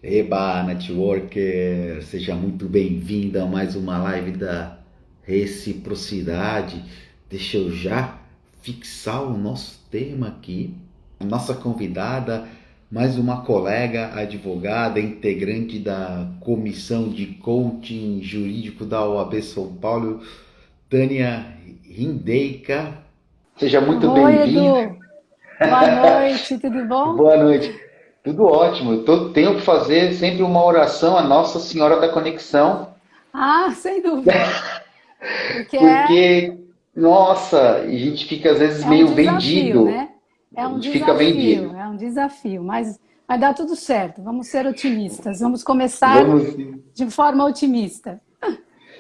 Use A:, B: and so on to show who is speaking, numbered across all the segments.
A: Eba, networker, seja muito bem-vindo a mais uma live da reciprocidade. Deixa eu já fixar o nosso tema aqui. A nossa convidada, mais uma colega advogada, integrante da comissão de coaching jurídico da OAB São Paulo, Tânia Rindeika. Seja muito
B: Oi,
A: bem-vinda.
B: Edu. Boa noite, tudo bom?
A: Boa noite. Tudo ótimo. Tenho que fazer sempre uma oração à Nossa Senhora da Conexão,
B: Ah, sem dúvida, porque
A: porque, nossa, a gente fica às vezes
B: é um
A: meio
B: desafio,
A: vendido.
B: né? É
A: A
B: um
A: gente fica vendido.
B: desafio, é um desafio, mas vai dar tudo certo. Vamos ser otimistas, vamos começar
A: Vamos
B: de forma otimista,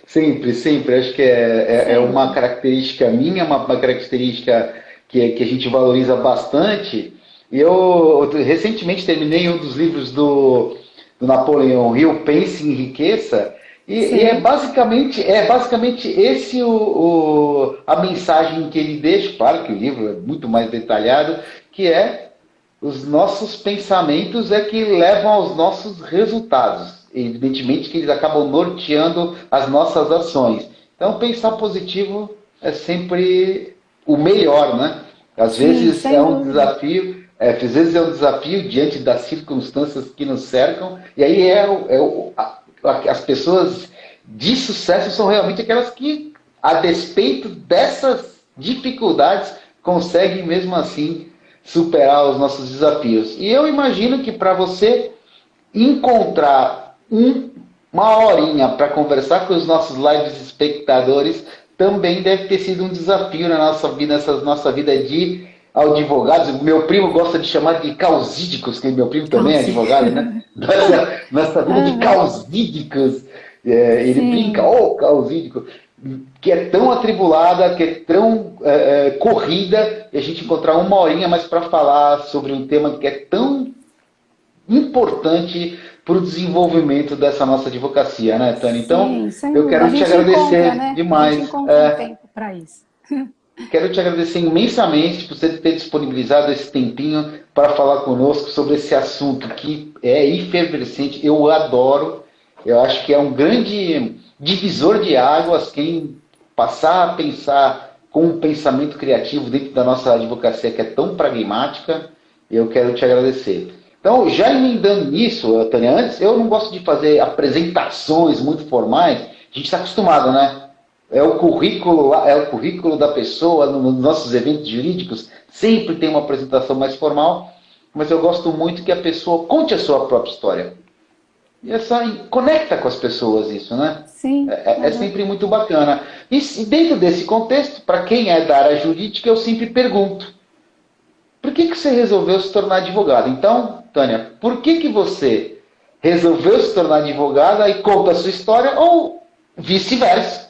A: sempre, sempre. Acho que é uma
B: sempre.
A: característica minha, uma característica que a gente valoriza bastante. E eu recentemente terminei um dos livros do Napoleão Hill, Pense em Riqueza, e
B: Sei.
A: é basicamente esse a mensagem que ele deixa. Claro que o livro é muito mais detalhado, que é os nossos pensamentos é que levam aos nossos resultados. Evidentemente que eles acabam norteando as nossas ações. Então, pensar positivo é sempre o melhor, né? Às
B: Sim,
A: vezes
B: sem
A: é um
B: dúvida.
A: desafio, às vezes é um desafio diante das circunstâncias que nos cercam, e aí as pessoas de sucesso são realmente aquelas que, a despeito dessas dificuldades, conseguem mesmo assim superar os nossos desafios. E eu imagino que para você encontrar uma horinha para conversar com os nossos lives espectadores também deve ter sido um desafio na nossa vida, nessa nossa vida de advogados. Meu primo gosta de chamar de causídicos, que meu primo também é
B: Calce.
A: advogado, né? Nossa vida de
B: Aham.
A: causídicos. Ele brinca,
B: Sim,
A: ô causídico, que é tão atribulada, que é tão corrida, e a gente encontrar uma horinha mais para falar sobre um tema que é tão importante para o desenvolvimento dessa nossa advocacia, né, Tânia? Então,
B: sim, sem
A: eu
B: dúvida. A
A: quero te
B: gente encontra,
A: agradecer
B: né? A gente
A: demais.
B: encontra um tempo para isso.
A: Quero te agradecer imensamente por você ter disponibilizado esse tempinho para falar conosco sobre esse assunto que é efervescente. Eu adoro. Eu acho que é um grande divisor de águas quem passar a pensar com um pensamento criativo dentro da nossa advocacia que é tão pragmática. Eu quero te agradecer. Então, já emendando nisso, Tânia, antes, eu não gosto de fazer apresentações muito formais. A gente está acostumado, né? É o currículo da pessoa nos nossos eventos jurídicos, sempre tem uma apresentação mais formal, mas eu gosto muito que a pessoa conte a sua própria história. E essa conecta com as pessoas isso, né?
B: Sim,
A: É
B: aham.
A: sempre muito bacana. E dentro desse contexto, para quem é da área jurídica, eu sempre pergunto: por que você resolveu se tornar advogado? Então, Tânia, por que você resolveu se tornar advogada e conta a sua história, ou vice-versa?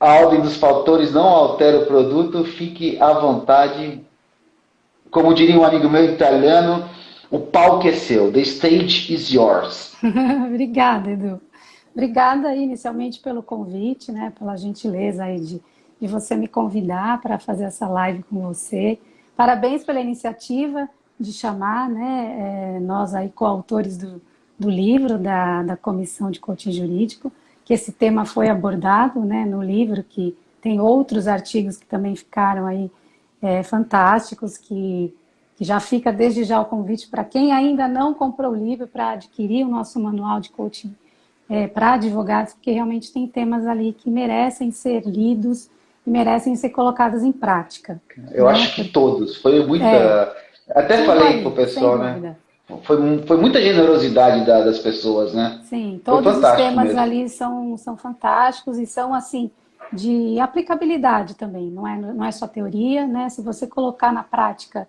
A: A ordem dos fatores não altera o produto, fique à vontade. Como diria um amigo meu italiano, o palco é seu, the stage is yours.
B: Obrigada, Edu. Obrigada aí, inicialmente pelo convite, né, pela gentileza aí de você me convidar para fazer essa live com você. Parabéns pela iniciativa de chamar, né, nós aí coautores do livro da Comissão de Coaching Jurídico, que esse tema foi abordado, né, no livro, que tem outros artigos que também ficaram aí fantásticos, que já fica desde já o convite para quem ainda não comprou o livro para adquirir o nosso manual de coaching para advogados, porque realmente tem temas ali que merecem ser lidos e merecem ser colocados em prática,
A: Eu
B: né?
A: acho que todos. Foi
B: É,
A: muita. Até
B: tudo
A: falei pro
B: ali, sem
A: pessoal, né?
B: dúvida.
A: Foi muita generosidade das pessoas, né?
B: Sim,
A: Foi
B: todos os
A: fantástico
B: temas
A: mesmo.
B: ali são fantásticos e são assim de aplicabilidade também, não é só teoria, né? Se você colocar na prática,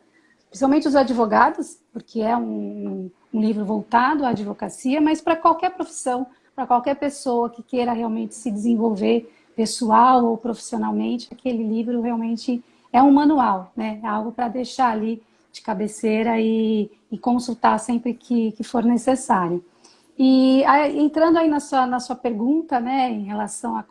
B: principalmente os advogados, porque é um livro voltado à advocacia, mas para qualquer profissão, para qualquer pessoa que queira realmente se desenvolver pessoal ou profissionalmente, aquele livro realmente é um manual, né? É algo para deixar ali de cabeceira e consultar sempre que for necessário. E entrando aí na sua pergunta, né, em relação a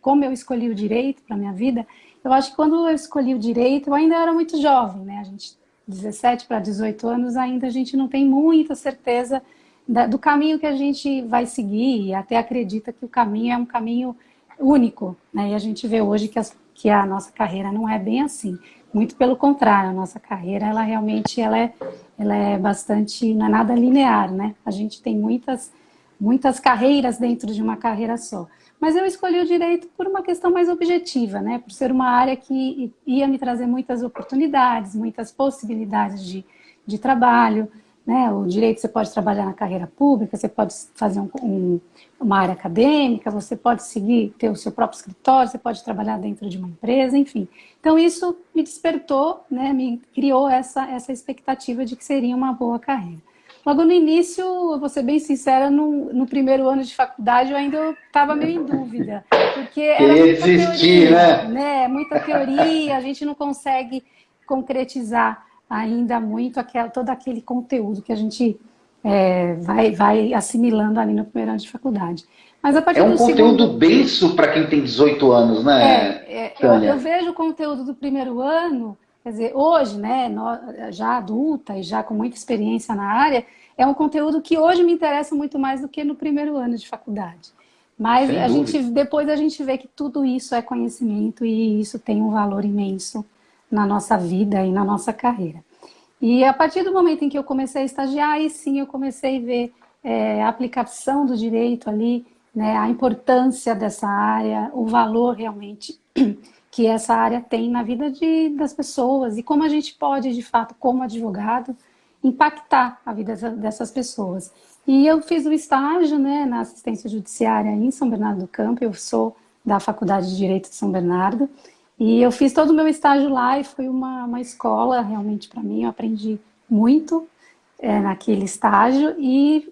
B: como eu escolhi o direito para minha vida, eu acho que quando eu escolhi o direito, eu ainda era muito jovem, né? A gente 17 para 18 anos ainda a gente não tem muita certeza do caminho que a gente vai seguir, e até acredita que o caminho é um caminho único, né? E a gente vê hoje que a nossa carreira não é bem assim. Muito pelo contrário, a nossa carreira, ela realmente ela é bastante, não é nada linear, né? A gente tem muitas carreiras dentro de uma carreira só. Mas eu escolhi o direito por uma questão mais objetiva, né? Por ser uma área que ia me trazer muitas oportunidades, muitas possibilidades de trabalho, né? O direito você pode trabalhar na carreira pública, você pode fazer uma área acadêmica, você pode seguir, ter o seu próprio escritório, você pode trabalhar dentro de uma empresa, enfim. Então isso me despertou, né? Me criou essa expectativa de que seria uma boa carreira. Logo no início, eu vou ser bem sincera, no primeiro ano de faculdade eu ainda estava meio em dúvida, porque era
A: Queria
B: muita
A: desistir,
B: teoria,
A: né?
B: né? Muita teoria, a gente não consegue concretizar ainda muito todo aquele conteúdo que a gente vai assimilando ali no primeiro ano de faculdade. Mas a
A: É
B: partir
A: um
B: do segundo.
A: conteúdo denso para quem tem 18 anos, né,
B: Eu
A: Tânia?
B: vejo o conteúdo do primeiro ano, quer dizer, hoje, né, já adulta e já com muita experiência na área, é um conteúdo que hoje me interessa muito mais do que no primeiro ano de faculdade. Mas
A: Sem dúvida.
B: depois a gente vê que tudo isso é conhecimento e isso tem um valor imenso na nossa vida e na nossa carreira. E a partir do momento em que eu comecei a estagiar, aí sim eu comecei a ver a aplicação do direito ali, né, a importância dessa área, o valor realmente que essa área tem na vida das pessoas e como a gente pode, de fato, como advogado, impactar a vida dessas pessoas. E eu fiz o estágio, né, na assistência judiciária em São Bernardo do Campo, eu sou da Faculdade de Direito de São Bernardo, e eu fiz todo o meu estágio lá e foi uma escola realmente para mim, eu aprendi muito naquele estágio e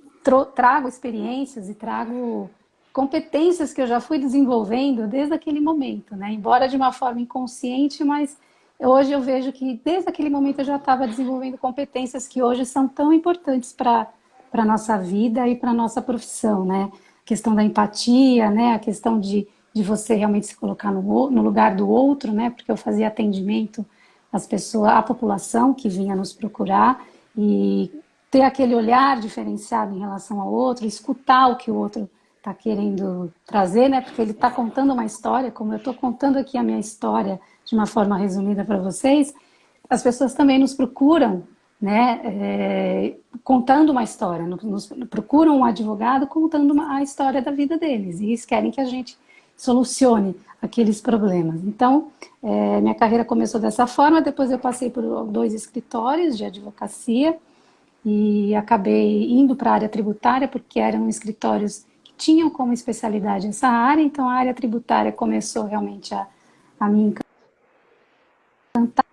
B: trago experiências e trago competências que eu já fui desenvolvendo desde aquele momento, né? Embora de uma forma inconsciente, mas hoje eu vejo que desde aquele momento eu já estava desenvolvendo competências que hoje são tão importantes para a nossa vida e para a nossa profissão, né? A questão da empatia, né? A questão de você realmente se colocar no lugar do outro, né? Porque eu fazia atendimento às pessoas, à população que vinha nos procurar e ter aquele olhar diferenciado em relação ao outro, escutar o que o outro está querendo trazer, né? Porque ele está contando uma história, como eu estou contando aqui a minha história de uma forma resumida para vocês, as pessoas também nos procuram, né? Contando uma história, nos procuram um advogado contando a história da vida deles e eles querem que a gente solucione aqueles problemas. Então, minha carreira começou dessa forma, depois eu passei por 2 escritórios de advocacia e acabei indo para a área tributária, porque eram escritórios que tinham como especialidade essa área, então a área tributária começou realmente a me encantar.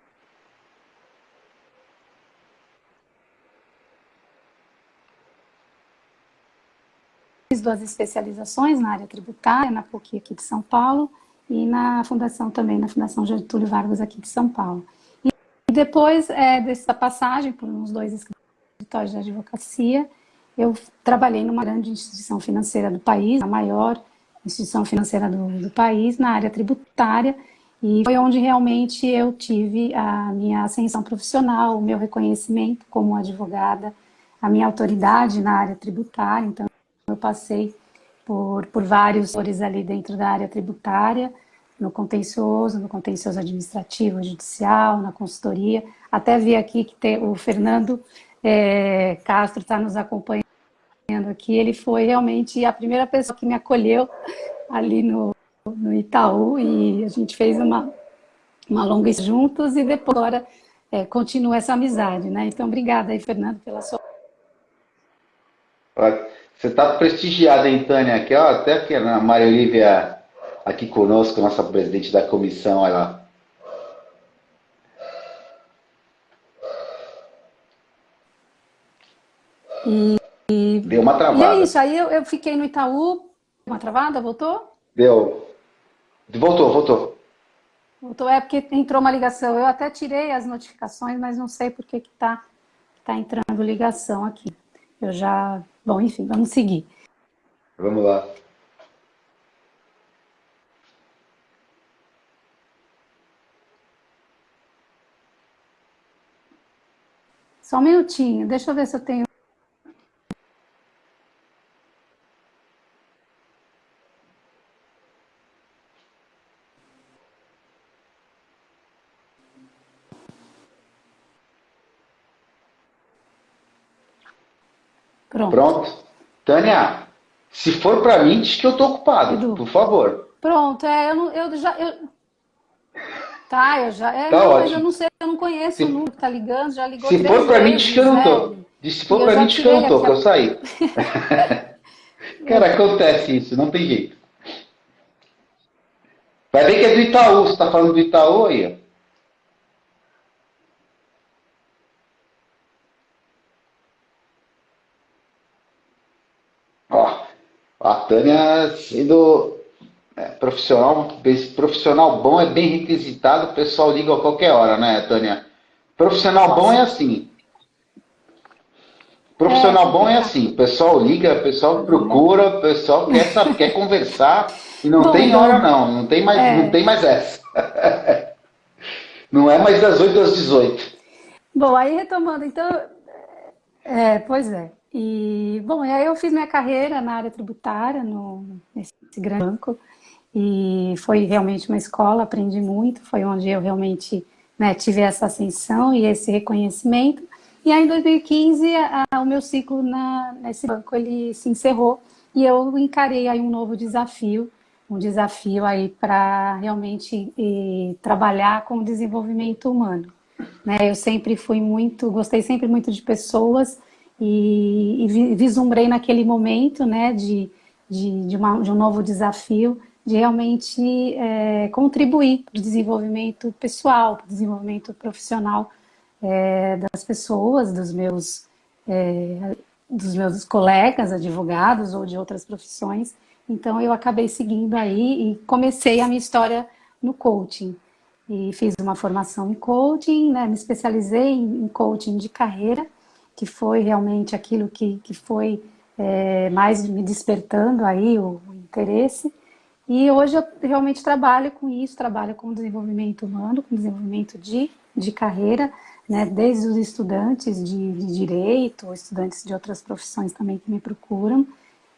B: Fiz 2 especializações na área tributária, na PUC aqui de São Paulo, e na Fundação também, na Fundação Getúlio Vargas aqui de São Paulo. E depois dessa passagem por uns 2 escritórios de advocacia, eu trabalhei numa grande instituição financeira do país, a maior instituição financeira do país, na área tributária, e foi onde realmente eu tive a minha ascensão profissional, o meu reconhecimento como advogada, a minha autoridade na área tributária. Então, eu passei por vários setores ali dentro da área tributária, no contencioso administrativo, judicial, na consultoria. Até vi aqui que o Fernando Castro está nos acompanhando aqui. Ele foi realmente a primeira pessoa que me acolheu ali no Itaú e a gente fez uma longa juntos e depois agora continua essa amizade, né? Então, obrigada aí, Fernando, pela sua.
A: Você está prestigiada, hein, Tânia? Aqui, ó, até aqui a Maria Olivia aqui conosco, nossa presidente da comissão, olha lá.
B: E,
A: Deu uma
B: e é
A: travada.
B: isso, aí eu fiquei no Itaú, uma travada, voltou?
A: Deu. Voltou, voltou.
B: Voltou, porque entrou uma ligação. Eu até tirei as notificações, mas não sei por que tá entrando ligação aqui. Eu já. Bom, enfim, vamos seguir.
A: Vamos lá.
B: Só um minutinho, deixa eu ver se eu tenho Pronto.
A: Pronto? Tânia, se for para mim, diz que eu estou ocupado,
B: Edu.
A: por favor.
B: Pronto, tá,
A: Tá
B: não, mas eu
A: ótimo.
B: não sei, eu não conheço o
A: Se,
B: número que tá ligando, já ligou
A: se for
B: 3
A: para mim, diz que eu
B: vezes,
A: não
B: né?
A: estou. Se
B: E
A: for
B: eu
A: para
B: já
A: mim, diz que eu não
B: tirei
A: estou,
B: aqui
A: que eu saí.
B: eu-
A: Cara, acontece isso, não tem jeito. Vai ver que é do Itaú, você está falando do Itaú aí. Ó, a Tânia sendo profissional, esse profissional bom é bem requisitado, o pessoal liga a qualquer hora, né, Tânia? Profissional bom é assim.
B: É
A: Profissional bom é
B: complicado,
A: assim. O pessoal liga, o pessoal
B: né?
A: procura, o pessoal quer saber, quer conversar e não
B: Bom,
A: tem hora
B: Edu,
A: não, não
B: é,
A: tem mais essa. Não é mais das 8 às 18.
B: bom, aí retomando, então, pois é. E, bom, e aí eu fiz minha carreira na área tributária, nesse grande banco, e foi realmente uma escola, aprendi muito, foi onde eu realmente, né, tive essa ascensão e esse reconhecimento. E aí, em 2015, o meu ciclo nesse banco, ele se encerrou, e eu encarei aí um desafio aí para realmente trabalhar com o desenvolvimento humano, né? Eu sempre fui muito, gostei sempre muito de pessoas e vislumbrei naquele momento, né, de um novo desafio, de realmente contribuir para o desenvolvimento pessoal, para o desenvolvimento profissional das pessoas, dos meus colegas, advogados ou de outras profissões. Então eu acabei seguindo aí e comecei a minha história no coaching. E fiz uma formação em coaching, né? Me especializei em coaching de carreira, que foi realmente aquilo que foi mais me despertando aí o interesse. E hoje eu realmente trabalho com isso, trabalho com desenvolvimento humano, com desenvolvimento de carreira, né? Desde os estudantes de direito, estudantes de outras profissões também que me procuram,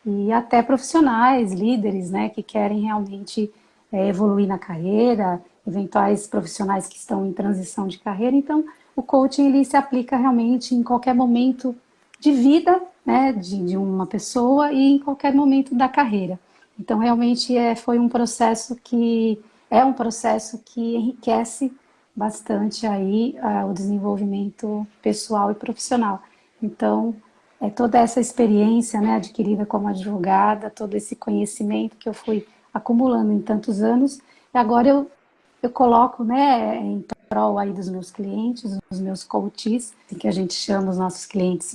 B: e até profissionais, líderes, né? Que querem realmente evoluir na carreira, eventuais profissionais que estão em transição de carreira. Então, o coaching ele se aplica realmente em qualquer momento de vida, né, de uma pessoa e em qualquer momento da carreira. Então, realmente foi um processo que é um processo que enriquece bastante aí o desenvolvimento pessoal e profissional. Então, toda essa experiência, né, adquirida como advogada, todo esse conhecimento que eu fui acumulando em tantos anos, e agora eu coloco, né, em prol aí dos meus clientes, dos meus coaches, assim que a gente chama os nossos clientes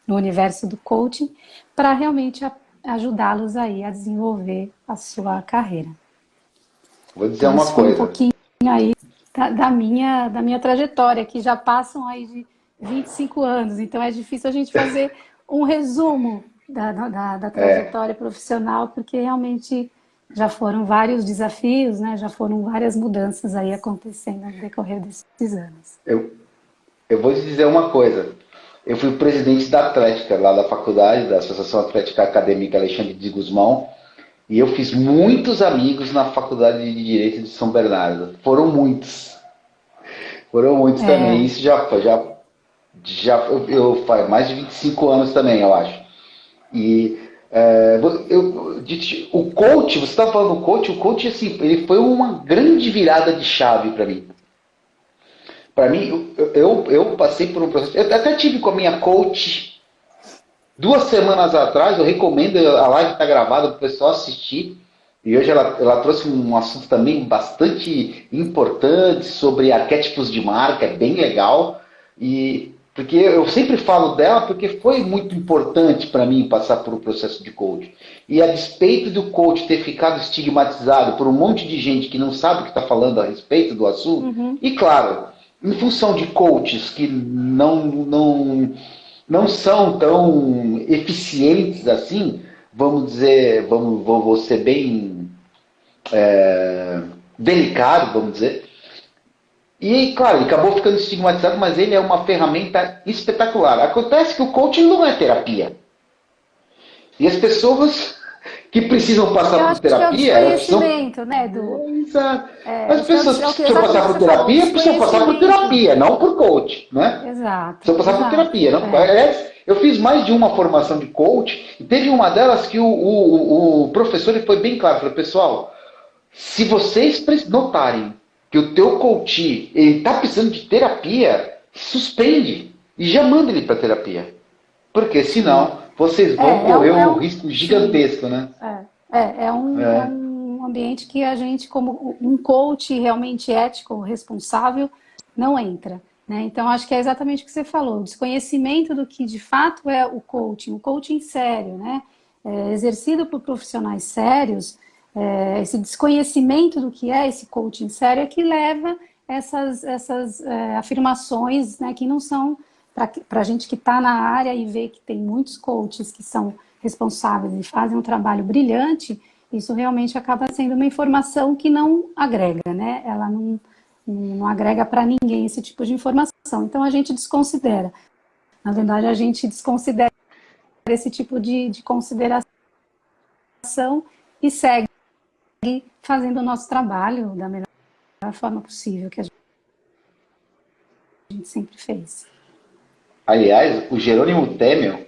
B: no universo do coaching, para realmente ajudá-los aí a desenvolver a sua carreira.
A: Vou dizer
B: Então,
A: uma
B: isso foi um
A: coisa.
B: pouquinho aí da minha trajetória, que já passam aí de 25 anos, então é difícil a gente fazer um resumo da trajetória profissional, porque realmente já foram vários desafios, né? Já foram várias mudanças aí acontecendo no decorrer desses anos.
A: Eu, eu vou te dizer uma coisa. Eu fui presidente da Atlética, lá da faculdade, da Associação Atlética Acadêmica Alexandre de Gusmão, e eu fiz muitos amigos na Faculdade de Direito de São Bernardo. Foram muitos. Foram muitos também.
B: É,
A: Isso faz mais de 25 anos também, eu acho. E o coach, você estava falando do coach, o coach assim, ele foi uma grande virada de chave para mim. Para mim, eu passei por um processo. Eu até tive com a minha coach 2 semanas atrás. Eu recomendo, a live está gravada para o pessoal assistir. E hoje ela trouxe um assunto também bastante importante sobre arquétipos de marca, é bem legal. E porque eu sempre falo dela porque foi muito importante para mim passar por um processo de coach. E a despeito do coach ter ficado estigmatizado por um monte de gente que não sabe o que está falando a respeito do assunto,
B: uhum.
A: e claro, em função de coaches que não são tão eficientes assim, vamos dizer, vou ser bem delicado, vamos dizer. E, claro, ele acabou ficando estigmatizado, mas ele é uma ferramenta espetacular. Acontece que o coaching não é terapia. E as pessoas que precisam
B: Eu
A: passar por
B: acho que é o
A: terapia, elas precisam.
B: desconhecimento, né, Edu?
A: Exato. As
B: Acho que
A: pessoas que precisam
B: exatamente o
A: passar
B: que
A: por
B: você falou, o
A: terapia precisam passar por
B: desconhecimento.
A: terapia, não por coach, né?
B: Exato,
A: Precisam passar por
B: exato.
A: terapia. Não? Aliás, Eu fiz mais de uma formação de coach, e teve uma delas que o professor ele foi bem claro, falou, pessoal, se vocês notarem que o teu coach ele está precisando de terapia, suspende e já manda ele para terapia. Porque senão vocês vão correr um risco gigantesco,
B: sim,
A: né?
B: É um ambiente que a gente, como um coach realmente ético, responsável, não entra. Né? Então, acho que é exatamente o que você falou, o desconhecimento do que de fato é o coaching sério, né? Exercido por profissionais sérios, esse desconhecimento do que é esse coaching sério é que leva essas afirmações, né, que não são para a gente que está na área e vê que tem muitos coaches que são responsáveis e fazem um trabalho brilhante, isso realmente acaba sendo uma informação que não agrega, né? Ela não agrega para ninguém esse tipo de informação. Então a gente desconsidera. Na verdade, a gente desconsidera esse tipo de consideração e segue fazendo o nosso trabalho da melhor forma possível que a gente sempre fez.
A: Aliás, o Jerônimo Temel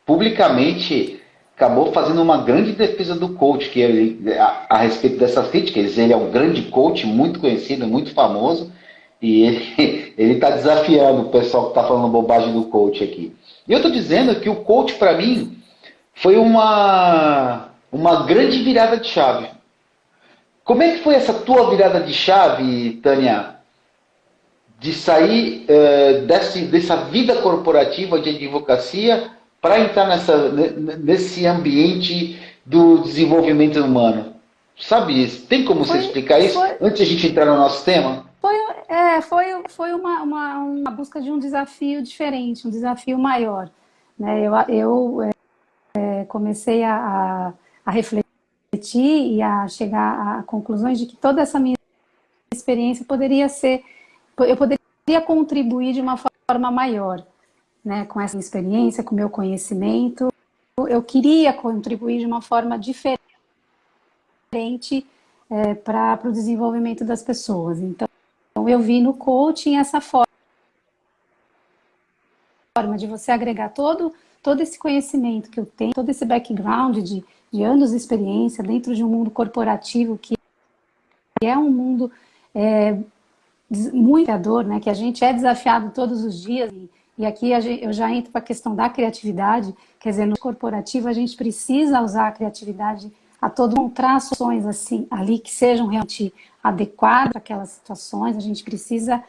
A: publicamente acabou fazendo uma grande defesa do coach, que ele, a respeito dessas críticas. Ele é um grande coach, muito conhecido, muito famoso, e ele está desafiando o pessoal que está falando bobagem do coach aqui. E eu estou dizendo que o coach, para mim, foi uma grande virada de chave. Como é que foi essa tua virada de chave, Tânia, de sair dessa vida corporativa de advocacia para entrar nesse ambiente do desenvolvimento humano? Sabe isso? Tem como você explicar isso antes de a gente entrar no nosso tema?
B: Foi uma busca de um desafio diferente, um desafio maior. Né? Eu comecei a refletir e a chegar a conclusões de que toda essa minha experiência eu poderia contribuir de uma forma maior, né? Com essa experiência, com o meu conhecimento. Eu queria contribuir de uma forma diferente para o desenvolvimento das pessoas. Então, eu vi no coaching essa forma de você agregar todo esse conhecimento que eu tenho, todo esse background de anos de experiência dentro de um mundo corporativo que é um mundo muito desafiador, né? Que a gente é desafiado todos os dias. E aqui eu já entro para a questão da criatividade. Quer dizer, no corporativo a gente precisa usar a criatividade a todo encontrar ações assim, ali que sejam realmente adequadas para aquelas situações. A gente precisa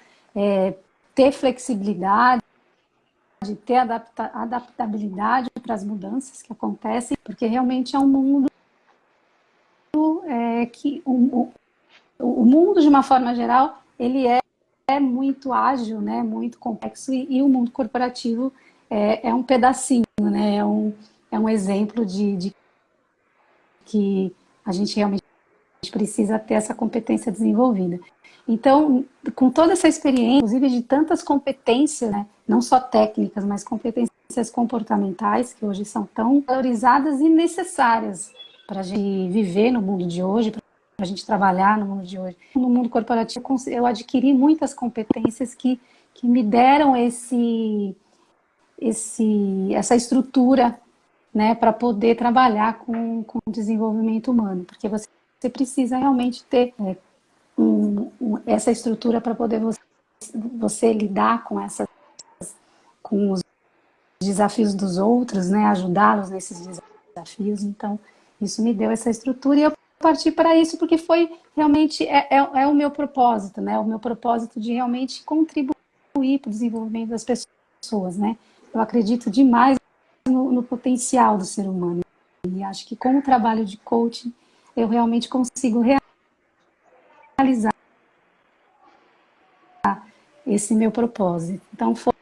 B: ter flexibilidade, ter adaptabilidade para as mudanças que acontecem, porque realmente é um mundo que o mundo, de uma forma geral, ele é muito ágil, né, muito complexo, e o mundo corporativo é um pedacinho, né, é um exemplo de que a gente realmente precisa ter essa competência desenvolvida. Então, com toda essa experiência, inclusive de tantas competências, né, não só técnicas, mas competências comportamentais, que hoje são tão valorizadas e necessárias para a gente viver no mundo de hoje, para a gente trabalhar no mundo de hoje. No mundo corporativo, eu adquiri muitas competências que me deram essa estrutura, né, para poder trabalhar com o desenvolvimento humano, porque você precisa realmente ter essa estrutura para poder você lidar com os desafios dos outros, né, ajudá-los nesses desafios. Então, isso me deu essa estrutura e eu parti para isso porque foi realmente o meu propósito, né, o meu propósito de realmente contribuir para o desenvolvimento das pessoas, né. Eu acredito demais no potencial do ser humano e acho que com o trabalho de coaching eu realmente consigo realizar esse meu propósito. Então foi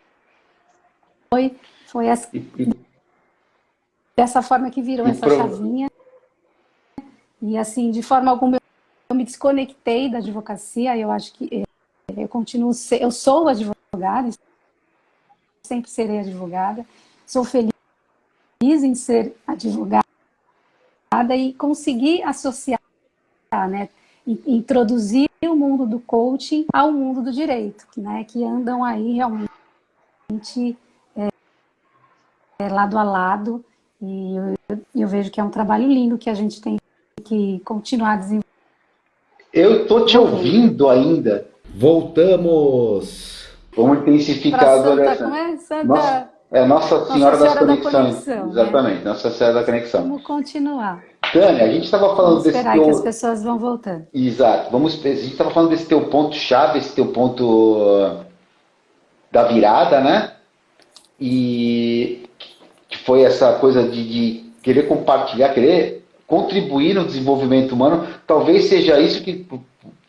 B: dessa forma que virou essa chavinha. E assim, de forma alguma eu me desconectei da advocacia. Eu acho que eu sou advogada, sempre serei advogada. Sou feliz em ser advogada e conseguir associar, né, introduzir o mundo do coaching ao mundo do direito, né, que andam aí realmente lado a lado, e eu vejo que é um trabalho lindo que a gente tem que continuar desenvolvendo.
A: Eu tô te ouvindo ainda.
C: Voltamos!
A: Vamos
B: Para
A: intensificar a
B: Santa, como
A: adoração.
B: é?
A: Nossa,
B: Santa
A: é Nossa
B: Nossa
A: Senhora das
B: Senhora da
A: Conexões.
B: Conexão, né?
A: Exatamente, Nossa Senhora da Conexão.
B: Vamos continuar.
A: Tânia, a gente estava falando
B: Vamos
A: desse
B: esperar que as
A: teu.
B: pessoas vão voltando.
A: Exato, a gente estava falando desse teu ponto-chave, esse teu ponto da virada, né? E que foi essa coisa de querer compartilhar, querer contribuir no desenvolvimento humano. Talvez seja isso que,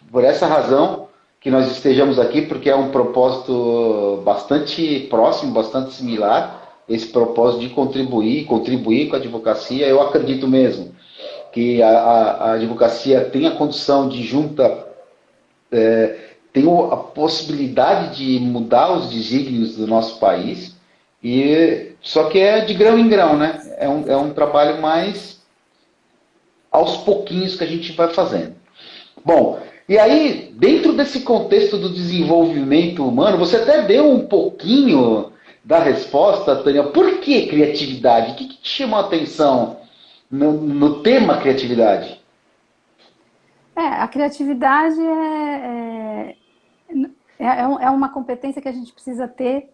A: por essa razão, que nós estejamos aqui, porque é um propósito bastante próximo, bastante similar, esse propósito de contribuir com a advocacia. Eu acredito mesmo que a advocacia tem a condição de junta, tem a possibilidade de mudar os desígnios do nosso país, e só que é de grão em grão, né? É um trabalho mais aos pouquinhos que a gente vai fazendo. Bom, e aí, dentro desse contexto do desenvolvimento humano, você até deu um pouquinho da resposta, Tânia. Por que criatividade? O que te chamou a atenção no tema criatividade?
B: A criatividade é uma competência que a gente precisa ter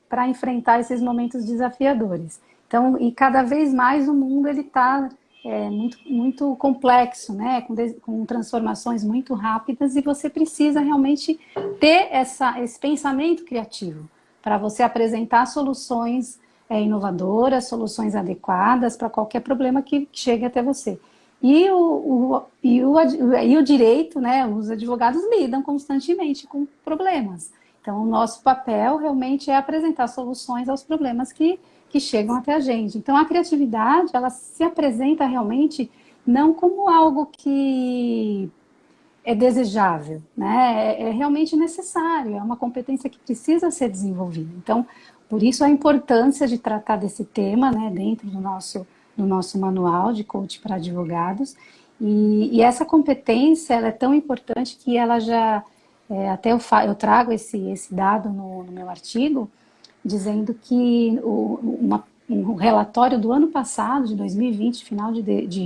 B: para enfrentar esses momentos desafiadores. Então, e cada vez mais o mundo ele está muito, muito complexo, né? Com transformações muito rápidas, e você precisa realmente ter esse pensamento criativo para você apresentar soluções inovadoras, soluções adequadas para qualquer problema que chegue até você. E o direito, né, os advogados lidam constantemente com problemas. Então, o nosso papel realmente é apresentar soluções aos problemas que chegam até a gente. Então, a criatividade, ela se apresenta realmente não como algo que é desejável, né? É realmente necessário, é uma competência que precisa ser desenvolvida. Então, por isso a importância de tratar desse tema, né, dentro do nosso manual de coach para advogados. E essa competência, ela é tão importante que ela já, até eu trago esse dado no meu artigo, dizendo que um relatório do ano passado, de 2020, final de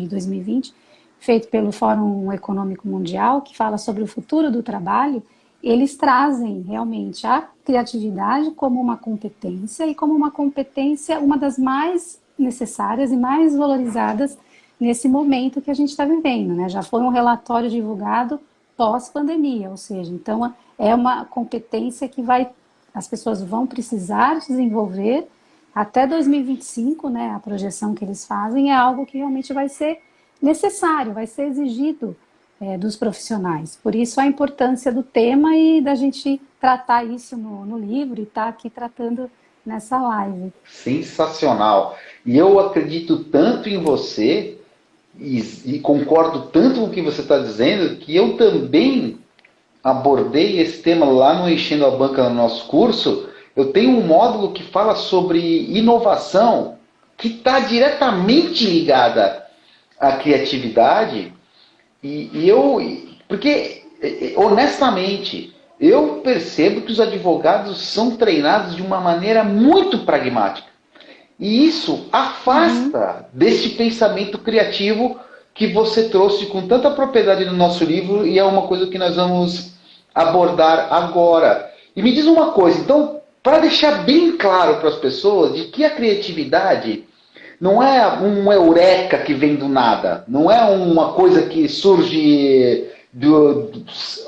B: 2020, feito pelo Fórum Econômico Mundial, que fala sobre o futuro do trabalho, eles trazem realmente a criatividade como uma competência, e como uma competência, uma das mais necessárias e mais valorizadas nesse momento que a gente está vivendo, né? Já foi um relatório divulgado pós-pandemia, ou seja, então é uma competência que as pessoas vão precisar desenvolver até 2025, né? A projeção que eles fazem é algo que realmente vai ser necessário, vai ser exigido dos profissionais. Por isso a importância do tema e da gente tratar isso no livro e estar aqui tratando nessa live.
A: Sensacional. E eu acredito tanto em você e concordo tanto com o que você está dizendo, que eu também abordei esse tema lá no Enchendo a Banca no nosso curso. Eu tenho um módulo que fala sobre inovação, que está diretamente ligada à criatividade. Porque, honestamente, eu percebo que os advogados são treinados de uma maneira muito pragmática. E isso afasta desse pensamento criativo que você trouxe com tanta propriedade no nosso livro, e é uma coisa que nós vamos abordar agora. E me diz uma coisa, então, para deixar bem claro para as pessoas de que a criatividade não é um eureka que vem do nada, não é uma coisa que surge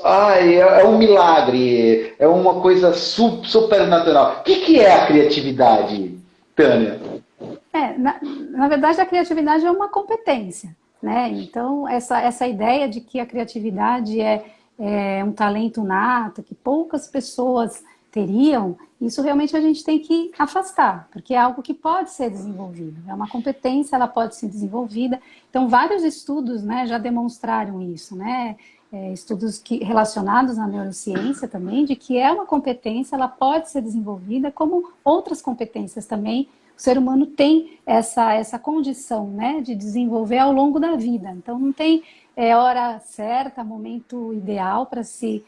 A: é um milagre, é uma coisa supernatural. O que é a criatividade, Tânia?
B: Na verdade, a criatividade é uma competência, né? Então, essa ideia de que a criatividade é um talento nato, que poucas pessoas teriam, isso realmente a gente tem que afastar, porque é algo que pode ser desenvolvido, é uma competência, ela pode ser desenvolvida. Então, vários estudos, né, já demonstraram isso, né? Estudos relacionados à neurociência também, de que é uma competência, ela pode ser desenvolvida, como outras competências também. O ser humano tem essa condição, né, de desenvolver ao longo da vida. Então, não tem hora certa, momento ideal para se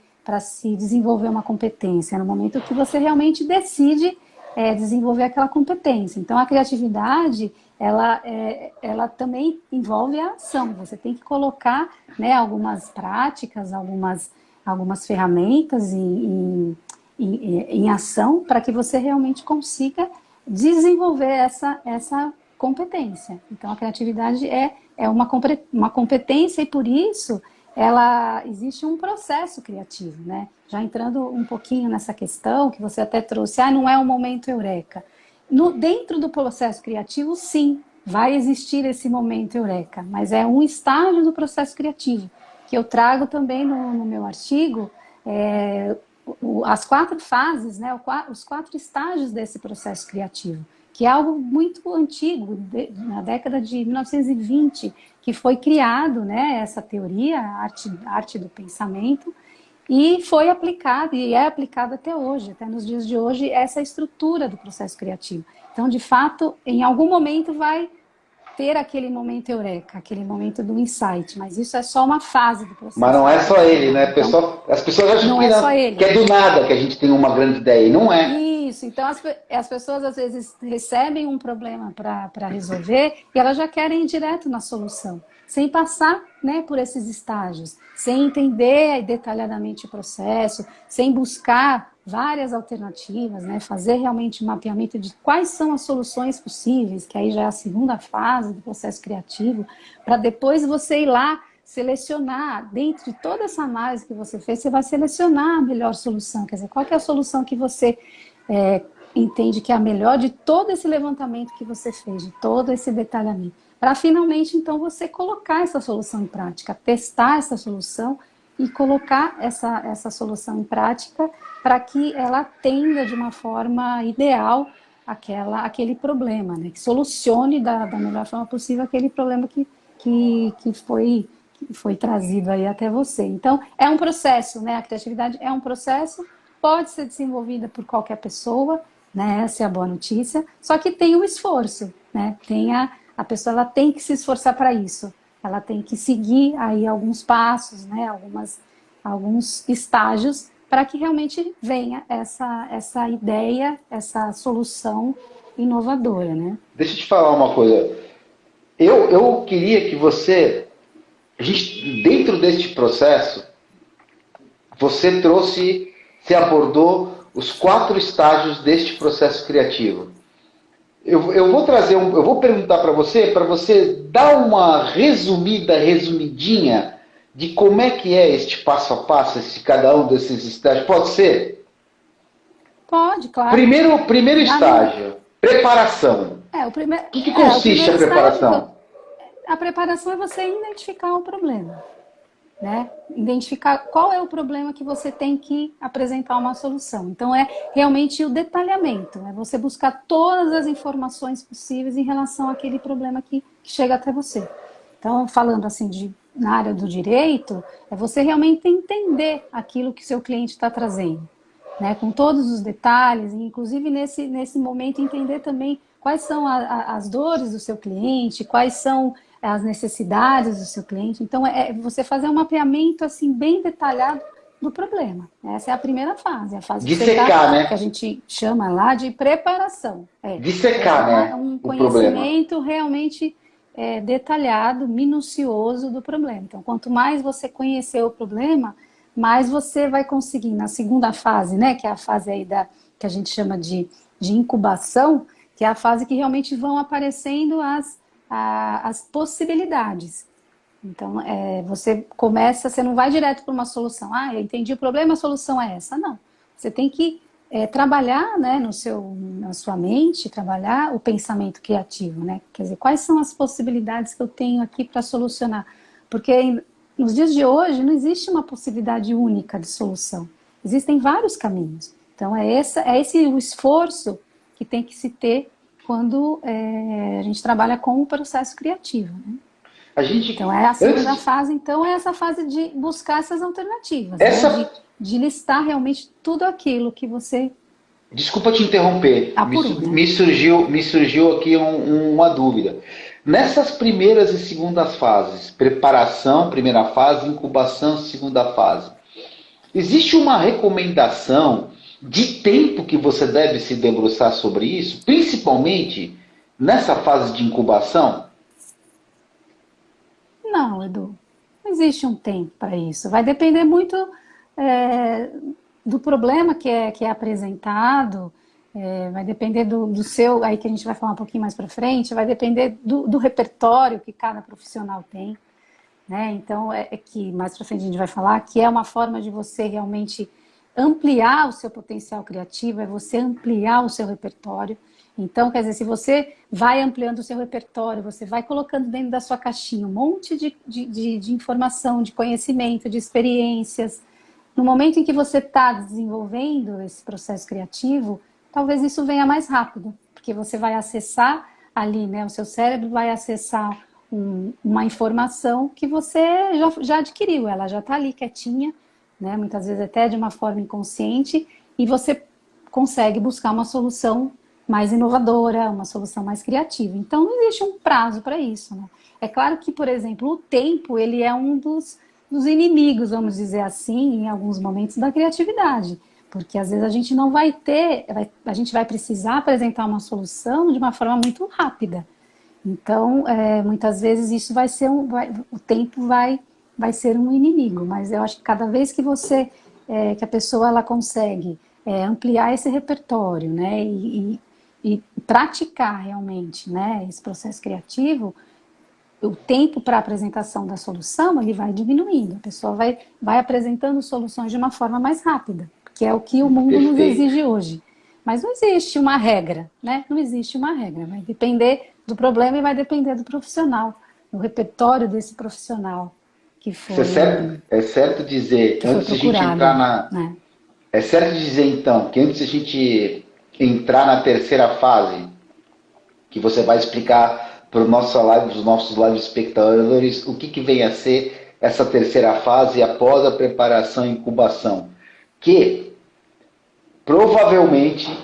B: desenvolver uma competência. É no momento que você realmente decide desenvolver aquela competência. Então, a criatividade, ela também envolve a ação. Você tem que colocar, né, algumas práticas, algumas ferramentas em ação para que você realmente consiga desenvolver essa competência. Então, a criatividade é uma competência e, por isso, existe um processo criativo, né? Já entrando um pouquinho nessa questão que você até trouxe, não é um momento eureka. Dentro do processo criativo, sim, vai existir esse momento eureka, mas é um estágio do processo criativo, que eu trago também no meu artigo, as 4 fases, né, os 4 estágios desse processo criativo, que é algo muito antigo, na década de 1920, que foi criado, né, essa teoria, a arte do pensamento, e foi aplicada, e é aplicada até hoje, até nos dias de hoje, essa estrutura do processo criativo. Então, de fato, em algum momento vai ter aquele momento eureka, aquele momento do insight, mas isso é só uma fase do processo.
A: Mas não é só ele, né? Então, as pessoas acham que é do nada que a gente tem uma grande ideia, e não é.
B: Isso, então as pessoas às vezes recebem um problema para resolver e elas já querem ir direto na solução, sem passar, né, por esses estágios, sem entender detalhadamente o processo, sem buscar várias alternativas, né, fazer realmente um mapeamento de quais são as soluções possíveis, que aí já é a segunda fase do processo criativo, para depois você ir lá selecionar, dentro de toda essa análise que você fez, você vai selecionar a melhor solução, quer dizer, qual que é a solução que você entende que é a melhor de todo esse levantamento que você fez, de todo esse detalhamento, para finalmente, então, você colocar essa solução em prática, testar essa solução e colocar essa solução em prática para que ela atenda de uma forma ideal aquele problema, né? Que solucione da melhor forma possível aquele problema que foi trazido aí até você. Então, é um processo, né? A criatividade é um processo, pode ser desenvolvida por qualquer pessoa, né? Essa é a boa notícia, só que tem o esforço, né? A pessoa ela tem que se esforçar para isso, ela tem que seguir aí alguns passos, né? Alguns estágios para que realmente venha essa ideia, essa solução inovadora, né?
A: Deixa eu te falar uma coisa. Eu queria que você, dentro deste processo, você abordou os 4 estágios deste processo criativo. Eu vou perguntar para você dar uma resumidinha de como é que é este passo a passo, cada um desses estágios. Pode ser?
B: Pode, claro.
A: Primeiro estágio, preparação. O que consiste a preparação?
B: A preparação é você identificar o problema, né? Identificar qual é o problema que você tem que apresentar uma solução. Então, é realmente o detalhamento, é você buscar todas as informações possíveis em relação àquele problema que chega até você. Então, falando assim na área do direito, é você realmente entender aquilo que seu cliente está trazendo, né? Com todos os detalhes, inclusive nesse momento entender também quais são as dores do seu cliente, quais são as necessidades do seu cliente. Então, é você fazer um mapeamento assim, bem detalhado do problema. Essa é a primeira fase, a fase
A: né?
B: Que a gente chama lá de preparação.
A: Dissecar, né?
B: Um conhecimento realmente detalhado, minucioso do problema. Então, quanto mais você conhecer o problema, mais você vai conseguir, na segunda fase, né, que é a fase aí que a gente chama de incubação, que é a fase que realmente vão aparecendo as possibilidades. Então, você não vai direto para uma solução. Eu entendi o problema, a solução é essa. Não. Você tem que trabalhar, né, na sua mente, trabalhar o pensamento criativo, né? Quer dizer, quais são as possibilidades que eu tenho aqui para solucionar? Porque nos dias de hoje não existe uma possibilidade única de solução. Existem vários caminhos. Então, esse o esforço que tem que se ter quando a gente trabalha com o processo criativo, né? Então, a segunda fase, então, é essa fase de buscar essas alternativas, né? De listar realmente tudo aquilo que você...
A: Desculpa te interromper, me surgiu aqui uma dúvida. Nessas primeiras e segundas fases, preparação, primeira fase, incubação, segunda fase, existe uma recomendação de tempo que você deve se debruçar sobre isso, principalmente nessa fase de incubação?
B: Não, Edu, não existe um tempo para isso. Vai depender muito é, do problema que é apresentado, vai depender do seu, aí que a gente vai falar um pouquinho mais para frente, vai depender do repertório que cada profissional tem, né? Então, é que mais para frente a gente vai falar que é uma forma de você realmente ampliar o seu potencial criativo, é você ampliar o seu repertório. Então, quer dizer, se você vai ampliando o seu repertório, você vai colocando dentro da sua caixinha um monte de informação, de conhecimento, de experiências. No momento em que você está desenvolvendo esse processo criativo, talvez isso venha mais rápido, porque você vai acessar ali, né? O seu cérebro vai acessar uma informação que você já adquiriu, ela já está ali quietinha, né? Muitas vezes até de uma forma inconsciente, e você consegue buscar uma solução mais inovadora, uma solução mais criativa. Então, não existe um prazo para isso, né? É claro que, por exemplo, o tempo, ele é um dos inimigos, vamos dizer assim, em alguns momentos da criatividade. Porque, às vezes, a gente não vai ter, a gente vai precisar apresentar uma solução de uma forma muito rápida. Então, muitas vezes, isso vai ser o tempo vai ser um inimigo. Mas eu acho que cada vez que que a pessoa ela consegue ampliar esse repertório, né, e praticar realmente, né, esse processo criativo, o tempo para a apresentação da solução ele vai diminuindo. A pessoa vai apresentando soluções de uma forma mais rápida, que é o que o mundo nos exige hoje. Mas não existe uma regra, né? Não existe uma regra. Vai depender do problema e vai depender do profissional, do repertório desse profissional que foi.
A: É certo dizer, antes de a gente entrar na. Né? É certo dizer, então, que antes de a gente entrar na terceira fase, que você vai explicar para os nossos live espectadores o que vem a ser essa terceira fase após a preparação e incubação. Que provavelmente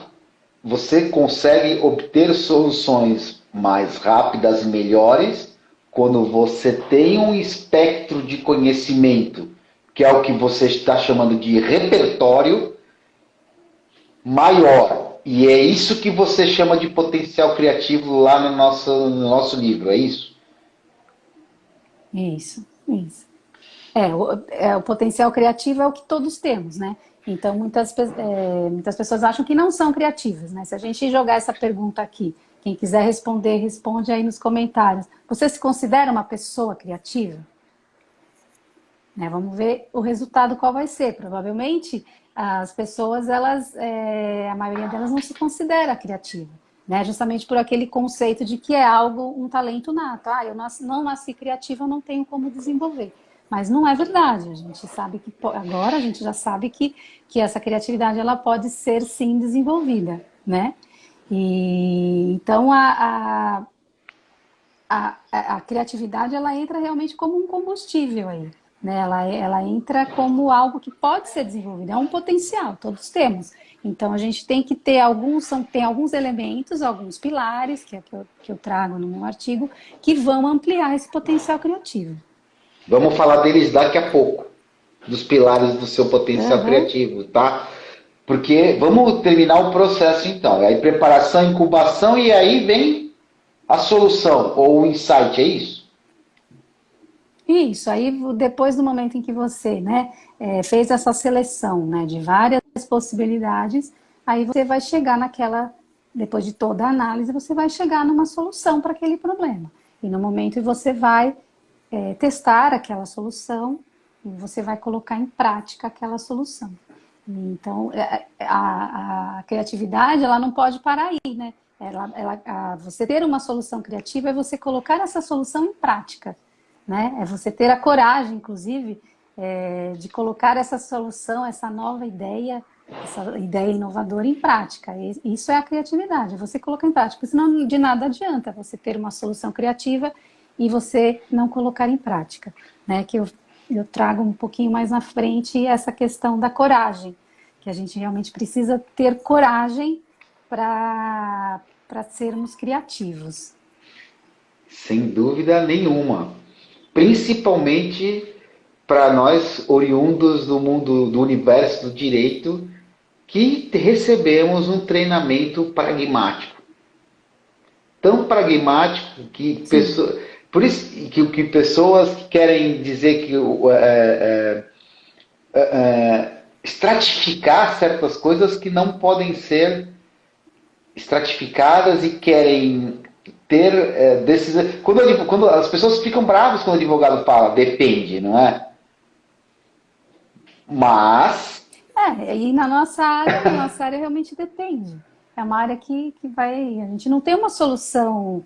A: você consegue obter soluções mais rápidas e melhores quando você tem um espectro de conhecimento, que é o que você está chamando de repertório, maior. E é isso que você chama de potencial criativo lá no nosso livro, é isso?
B: Isso. O potencial criativo é o que todos temos, né? Então, muitas pessoas acham que não são criativas, né? Se a gente jogar essa pergunta aqui, quem quiser responder, responde aí nos comentários. Você se considera uma pessoa criativa? Né? Vamos ver o resultado qual vai ser. Provavelmente, as pessoas, a maioria delas não se considera criativa, né? Justamente por aquele conceito de que é algo, um talento nato. Eu não nasci criativa, eu não tenho como desenvolver. Mas não é verdade. A gente sabe que agora a gente já sabe que essa criatividade ela pode ser sim desenvolvida, né? E então a criatividade ela entra realmente como um combustível aí, né? Ela entra como algo que pode ser desenvolvido, é um potencial, todos temos. Então a gente tem que ter tem alguns elementos, alguns pilares que eu trago no meu artigo que vão ampliar esse potencial criativo.
A: Vamos falar deles daqui a pouco, dos pilares do seu potencial criativo, tá? Porque vamos terminar o processo então. Aí preparação, incubação e aí vem a solução ou o insight, é isso?
B: Isso, aí depois do momento em que você, né, fez essa seleção, né, de várias possibilidades, aí você vai chegar depois de toda a análise, você vai chegar numa solução para aquele problema. E no momento você vai testar aquela solução e você vai colocar em prática aquela solução. Então, a criatividade, ela não pode parar aí, né? Você ter uma solução criativa é você colocar essa solução em prática, né? É você ter a coragem, inclusive, de colocar essa solução, essa nova ideia, essa ideia inovadora em prática. Isso é a criatividade, é você colocar em prática. Senão, de nada adianta você ter uma solução criativa e você não colocar em prática, né? Que eu trago um pouquinho mais na frente essa questão da coragem, que a gente realmente precisa ter coragem para sermos criativos.
A: Sem dúvida nenhuma. Principalmente para nós, oriundos do mundo, do universo do direito, que recebemos um treinamento pragmático. Tão pragmático que pessoas, por isso que pessoas que querem dizer que estratificar certas coisas que não podem ser estratificadas e querem ter decisões. Quando as pessoas ficam bravas quando o advogado fala, depende, não é? Mas...
B: E na nossa área realmente depende. É uma área que vai... A gente não tem uma solução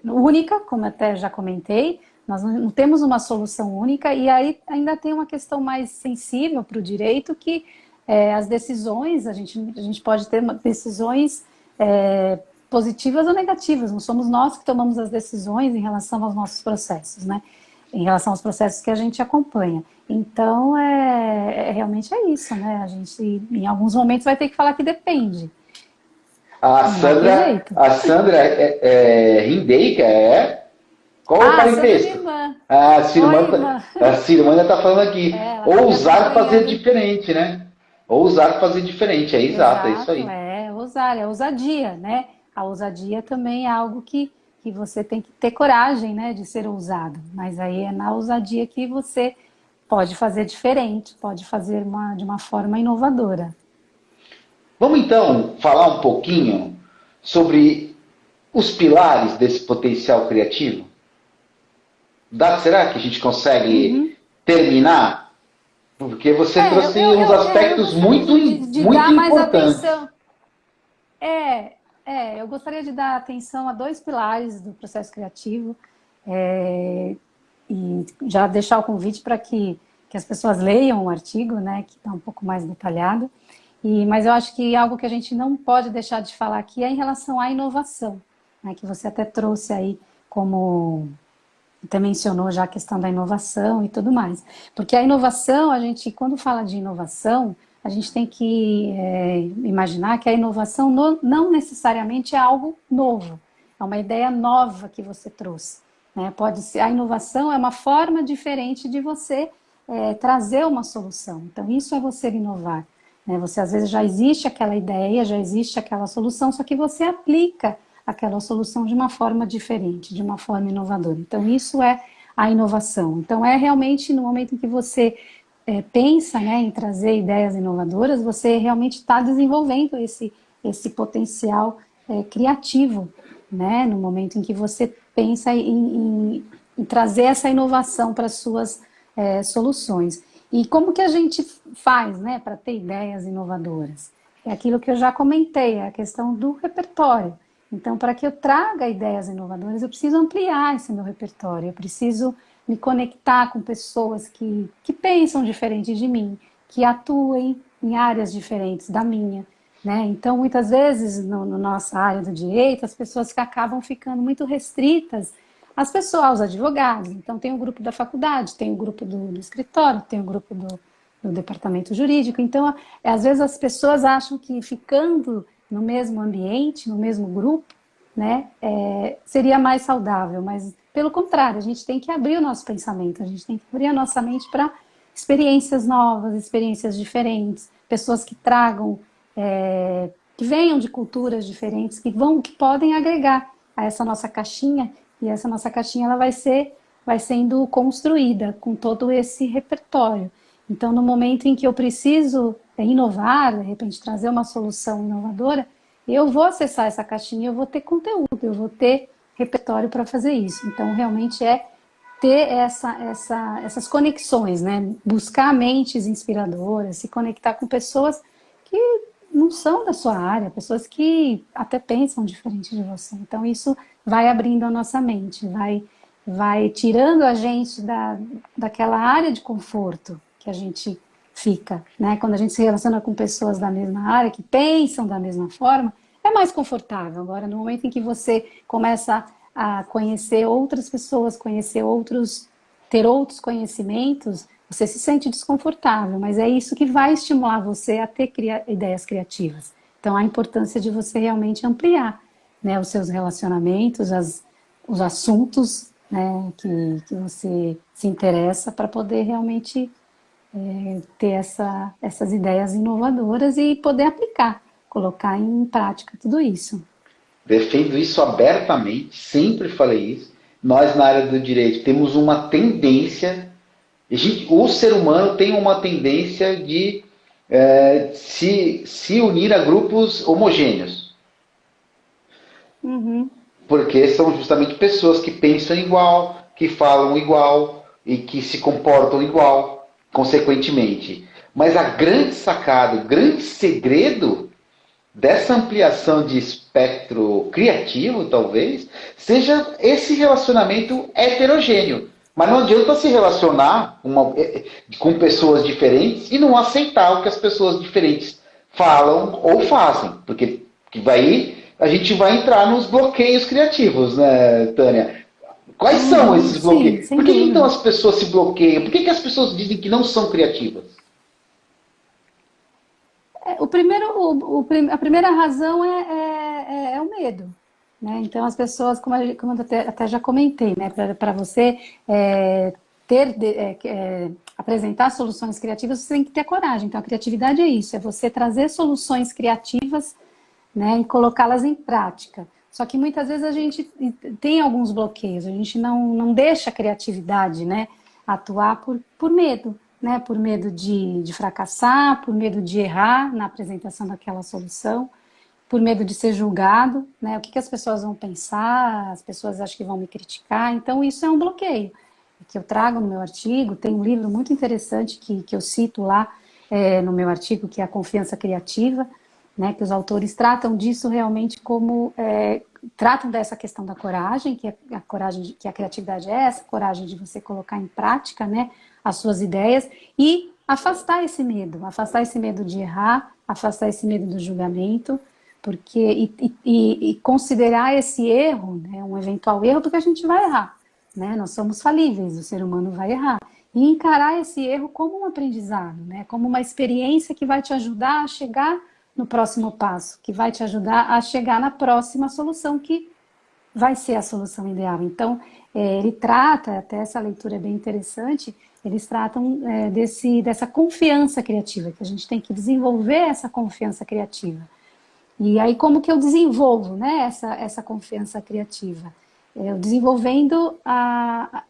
B: única, como até já comentei, nós não temos uma solução única, e aí ainda tem uma questão mais sensível para o direito, que as decisões, a gente pode ter decisões positivas ou negativas, não somos nós que tomamos as decisões em relação aos nossos processos, né? Em relação aos processos que a gente acompanha. Então, realmente é isso, né? A gente, em alguns momentos, vai ter que falar que depende.
A: A Sandra Rindeika Qual o parentesco? A Cirmã ainda está falando aqui. Ousar fazer diferente, né? Ousar fazer diferente, exato, é isso aí.
B: Ousar, é ousadia, né? A ousadia também é algo que você tem que ter coragem, né, de ser ousado. Mas aí é na ousadia que você pode fazer diferente, pode fazer de uma forma inovadora.
A: Vamos então falar um pouquinho sobre os pilares desse potencial criativo? Será que a gente consegue terminar? Porque você trouxe uns aspectos muito importantes.
B: Eu gostaria de dar atenção a 2 pilares do processo criativo e já deixar o convite para que as pessoas leiam o artigo, né, que está um pouco mais detalhado. Mas eu acho que algo que a gente não pode deixar de falar aqui é em relação à inovação, né, que você até trouxe aí como... Até mencionou já a questão da inovação e tudo mais. Porque a inovação, quando fala de inovação, a gente tem que imaginar que a inovação não necessariamente é algo novo. É uma ideia nova que você trouxe, né? Pode ser, a inovação é uma forma diferente de você trazer uma solução. Então, isso é você inovar, né? Você, às vezes, já existe aquela ideia, já existe aquela solução, só que você aplica aquela solução de uma forma diferente, de uma forma inovadora. Então, isso é a inovação. Então, é realmente no momento em que você pensa, né, em trazer ideias inovadoras, você realmente está desenvolvendo esse potencial criativo, né, no momento em que você pensa em trazer essa inovação para as suas soluções. E como que a gente faz, né, para ter ideias inovadoras? É aquilo que eu já comentei, é a questão do repertório. Então, para que eu traga ideias inovadoras, eu preciso ampliar esse meu repertório, eu preciso me conectar com pessoas que pensam diferente de mim, que atuem em áreas diferentes da minha, né? Então, muitas vezes, na nossa área do direito, as pessoas que acabam ficando muito restritas às pessoas, aos advogados. Então, tem o grupo da faculdade, tem o grupo do escritório, tem o grupo do departamento jurídico. Então, às vezes as pessoas acham que ficando no mesmo ambiente, no mesmo grupo, né, seria mais saudável, mas pelo contrário, a gente tem que abrir o nosso pensamento, a gente tem que abrir a nossa mente para experiências novas, experiências diferentes, pessoas que tragam, que venham de culturas diferentes, que podem agregar a essa nossa caixinha, e essa nossa caixinha ela vai sendo construída com todo esse repertório. Então, no momento em que eu preciso inovar, de repente trazer uma solução inovadora, eu vou acessar essa caixinha, eu vou ter conteúdo, eu vou ter repertório para fazer isso. Então, realmente ter essas conexões, né? Buscar mentes inspiradoras, se conectar com pessoas que não são da sua área, pessoas que até pensam diferente de você. Então, isso vai abrindo a nossa mente, vai tirando a gente daquela área de conforto que a gente fica, né? Quando a gente se relaciona com pessoas da mesma área, que pensam da mesma forma, é mais confortável. Agora, no momento em que você começa a conhecer outras pessoas, ter outros conhecimentos, você se sente desconfortável, mas é isso que vai estimular você a ter ideias criativas. Então, a importância de você realmente ampliar, né, os seus relacionamentos, os assuntos, né, que você se interessa para poder realmente ter essas ideias inovadoras e poder aplicar, colocar em prática tudo isso.
A: Defendo isso abertamente, sempre falei isso. Nós, na área do direito, temos uma tendência, o ser humano tem uma tendência de se unir a grupos homogêneos.
B: Uhum.
A: Porque são justamente pessoas que pensam igual, que falam igual e que se comportam igual, consequentemente. Mas a grande sacada, o grande segredo dessa ampliação de espectro criativo, talvez, seja esse relacionamento heterogêneo. Mas não adianta se relacionar com pessoas diferentes e não aceitar o que as pessoas diferentes falam ou fazem. Porque a gente vai entrar nos bloqueios criativos, né, Tânia? Quais são esses bloqueios?
B: Sim,
A: Por que então
B: dúvida.
A: as pessoas se bloqueiam? Por que as pessoas dizem que não são criativas?
B: A primeira razão é o medo. Né? Então, as pessoas, como eu até já comentei, né? Para você apresentar soluções criativas, você tem que ter coragem. Então, a criatividade é isso, é você trazer soluções criativas, né, e colocá-las em prática. Só que muitas vezes a gente tem alguns bloqueios, a gente não deixa a criatividade, né, atuar por medo. Né, por medo de fracassar, por medo de errar na apresentação daquela solução, por medo de ser julgado, né, o que as pessoas vão pensar, as pessoas acham que vão me criticar, então isso é um bloqueio, que eu trago no meu artigo. Tem um livro muito interessante que eu cito lá no meu artigo, que é A Confiança Criativa, né, que os autores tratam disso realmente como, tratam dessa questão da coragem, que a coragem, que a criatividade é essa, coragem de você colocar em prática, né, as suas ideias e afastar esse medo de errar, afastar esse medo do julgamento, porque e considerar esse erro, né, um eventual erro, porque a gente vai errar, né, nós somos falíveis, o ser humano vai errar, e encarar esse erro como um aprendizado, né, como uma experiência que vai te ajudar a chegar no próximo passo, que vai te ajudar a chegar na próxima solução, que vai ser a solução ideal. Então, ele trata, até essa leitura é bem interessante, eles tratam dessa confiança criativa, que a gente tem que desenvolver essa confiança criativa. E aí, como que eu desenvolvo, né, essa confiança criativa? Eu desenvolvendo a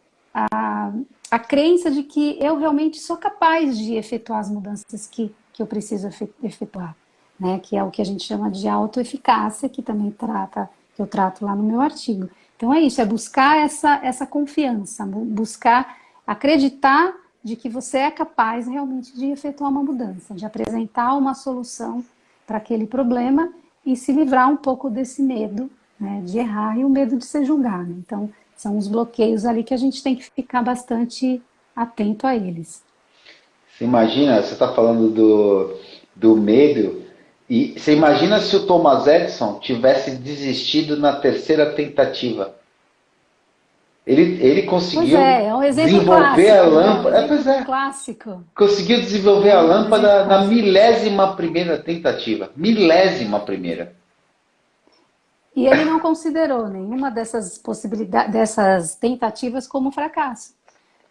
B: crença de que eu realmente sou capaz de efetuar as mudanças que eu preciso efetuar. Né, que é o que a gente chama de autoeficácia, que também que eu trato lá no meu artigo. Então é isso, é buscar essa confiança, buscar acreditar de que você é capaz realmente de efetuar uma mudança, de apresentar uma solução para aquele problema e se livrar um pouco desse medo, né, de errar e o medo de ser julgado. Então são os bloqueios ali que a gente tem que ficar bastante atento a eles.
A: Você imagina, você está falando do medo. E você imagina se o Thomas Edison tivesse desistido na terceira tentativa? Ele conseguiu
B: É um exemplo
A: desenvolver
B: clássico,
A: a
B: né? Um
A: lâmpada.
B: exemplo clássico.
A: Conseguiu desenvolver a
B: Um exemplo
A: lâmpada na
B: clássico.
A: milésima primeira tentativa. Milésima primeira.
B: E ele não considerou nenhuma dessas possibilidades, dessas tentativas como fracasso.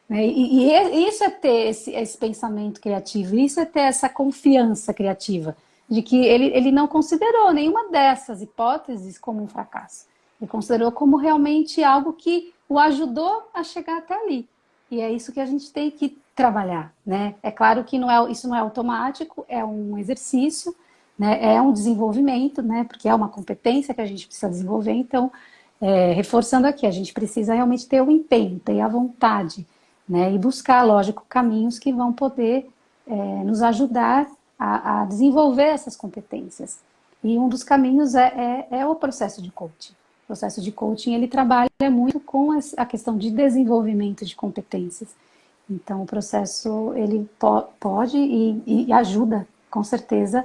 B: Né? E isso é ter esse pensamento criativo, isso é ter essa confiança criativa, de que ele não considerou nenhuma dessas hipóteses como um fracasso. Ele considerou como realmente algo que o ajudou a chegar até ali. E é isso que a gente tem que trabalhar. Né? É claro que isso não é automático, é um exercício, né? É um desenvolvimento, né? Porque é uma competência que a gente precisa desenvolver. Então, reforçando aqui, a gente precisa realmente ter o empenho, ter a vontade, né? E buscar, lógico, caminhos que vão poder nos ajudar a desenvolver essas competências. E um dos caminhos é o processo de coaching. O processo de coaching, ele trabalha muito com a questão de desenvolvimento de competências. Então, o processo, ele pode e ajuda, com certeza,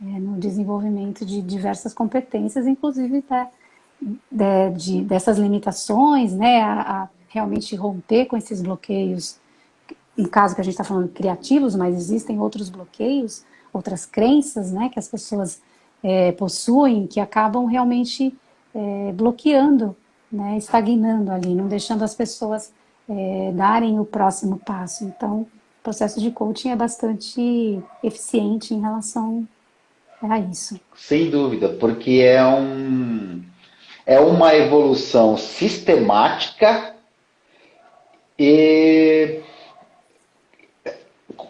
B: no desenvolvimento de diversas competências, inclusive dessas limitações, né, a realmente romper com esses bloqueios, no caso que a gente está falando de criativos, mas existem outros bloqueios, outras crenças, né, que as pessoas possuem, que acabam realmente bloqueando, né, estagnando ali, não deixando as pessoas darem o próximo passo. Então, processo de coaching é bastante eficiente em relação a isso.
A: Sem dúvida, porque é uma evolução sistemática e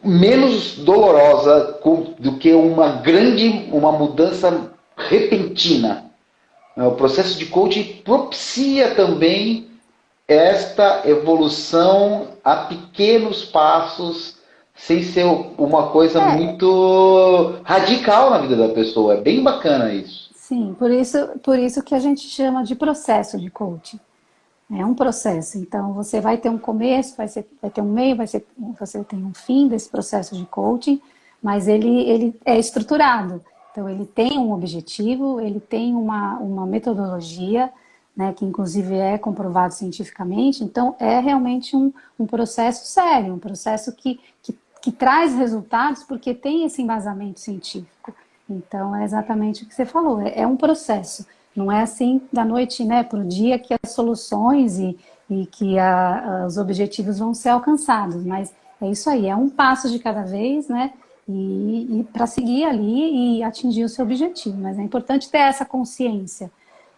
A: menos dolorosa do que uma mudança repentina. O processo de coaching propicia também esta evolução a pequenos passos, sem ser uma coisa muito radical na vida da pessoa. É bem bacana isso.
B: Sim, por isso que a gente chama de processo de coaching. É um processo, então você vai ter um começo, vai ter um meio, você tem um fim desse processo de coaching, mas ele é estruturado. Então ele tem um objetivo, ele tem uma metodologia, né, que inclusive é comprovado cientificamente, então é realmente um processo sério, um processo que traz resultados porque tem esse embasamento científico. Então é exatamente o que você falou, é um processo. Não é assim da noite, né, para o dia que as soluções e que os objetivos vão ser alcançados, mas é isso aí, é um passo de cada vez, né, e para seguir ali e atingir o seu objetivo. Mas é importante ter essa consciência,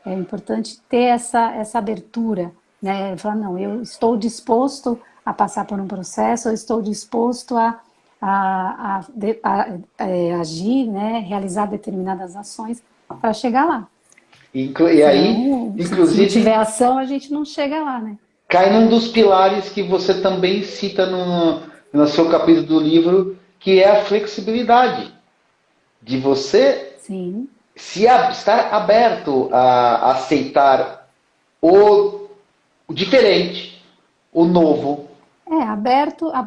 B: é importante ter essa abertura, né, falar, não, eu estou disposto a passar por um processo, eu estou disposto a agir, né, realizar determinadas ações para chegar lá.
A: E aí,
B: Se não tiver
A: inclusive,
B: ação, a gente não chega lá, né?
A: cai num dos pilares que você também cita no seu capítulo do livro, que é a flexibilidade. De você
B: Sim.
A: estar aberto a aceitar o diferente, o novo.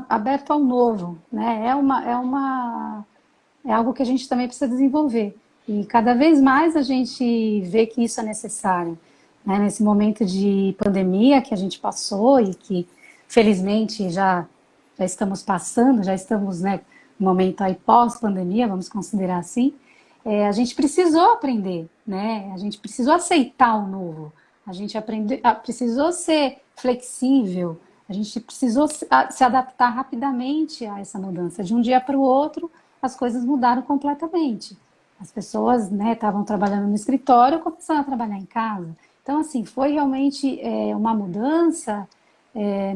B: Aberto ao novo, né? É algo que a gente também precisa desenvolver. E cada vez mais a gente vê que isso é necessário, né? Nesse momento de pandemia que a gente passou e que, felizmente, já estamos passando, já estamos, né, no momento aí pós-pandemia, vamos considerar assim, a gente precisou aprender, né? A gente precisou aceitar o novo, a gente precisou ser flexível, a gente precisou se adaptar rapidamente a essa mudança. De um dia para o outro, as coisas mudaram completamente. As pessoas, né, estavam trabalhando no escritório, começaram a trabalhar em casa. Então, assim, foi realmente uma mudança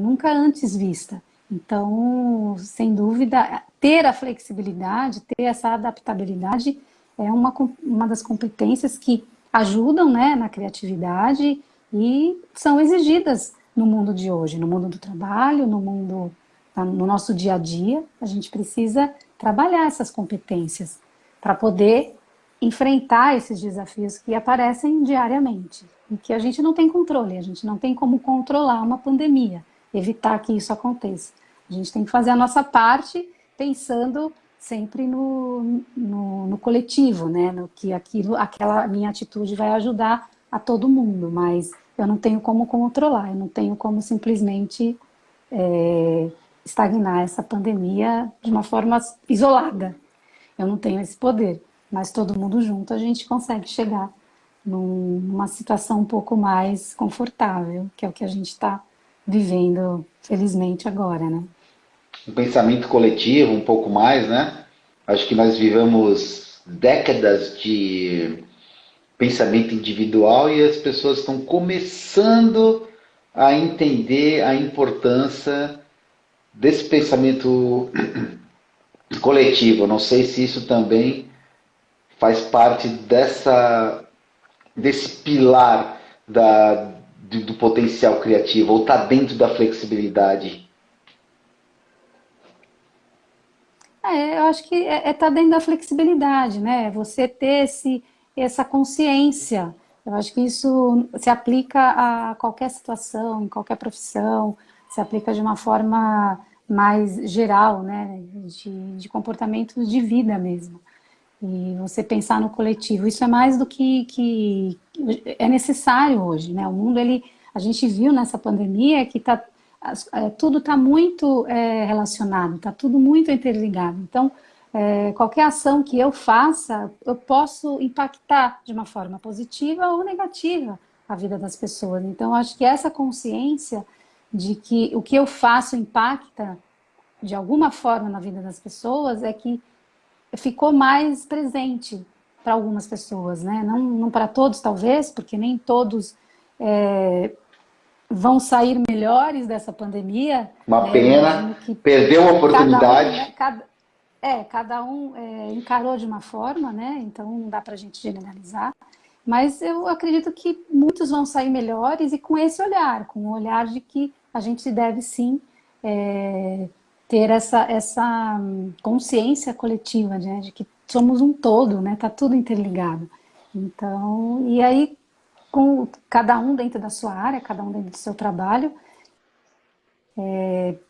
B: nunca antes vista. Então, sem dúvida, ter a flexibilidade, ter essa adaptabilidade é uma das competências que ajudam, né, na criatividade e são exigidas no mundo de hoje, no mundo do trabalho, no nosso dia a dia. A gente precisa trabalhar essas competências para poder enfrentar esses desafios que aparecem diariamente e que a gente não tem controle, a gente não tem como controlar uma pandemia, evitar que isso aconteça. A gente tem que fazer a nossa parte pensando sempre no coletivo, né? No que aquela minha atitude vai ajudar a todo mundo, mas eu não tenho como controlar, eu não tenho como simplesmente estagnar essa pandemia de uma forma isolada. Eu não tenho esse poder, mas todo mundo junto a gente consegue chegar numa situação um pouco mais confortável, que é o que a gente está vivendo, felizmente, agora, né?
A: Um pensamento coletivo, um pouco mais, né? Acho que nós vivemos décadas de pensamento individual e as pessoas estão começando a entender a importância desse pensamento coletivo. Não sei se isso também faz parte desse pilar do potencial criativo, ou está dentro da flexibilidade.
B: Eu acho que tá dentro da flexibilidade, né? Você ter essa consciência. Eu acho que isso se aplica a qualquer situação, em qualquer profissão, se aplica de uma forma mais geral, né? De comportamento de vida mesmo. E você pensar no coletivo, isso é mais do que é necessário hoje, né? O mundo, a gente viu nessa pandemia que tudo está muito relacionado, está tudo muito interligado. Então, qualquer ação que eu faça, eu posso impactar de uma forma positiva ou negativa a vida das pessoas. Então, acho que essa consciência de que o que eu faço impacta de alguma forma na vida das pessoas é que ficou mais presente para algumas pessoas, né? Não para todos, talvez, porque nem todos vão sair melhores dessa pandemia.
A: Uma
B: Né?
A: pena, perdeu a oportunidade.
B: Cada um encarou de uma forma, né? Então não dá para a gente generalizar. Mas eu acredito que muitos vão sair melhores e com esse olhar, com o olhar de que a gente deve sim ter essa consciência coletiva, né? De que somos um todo, né? Tá tudo interligado. Então, e aí com cada um dentro da sua área, cada um dentro do seu trabalho,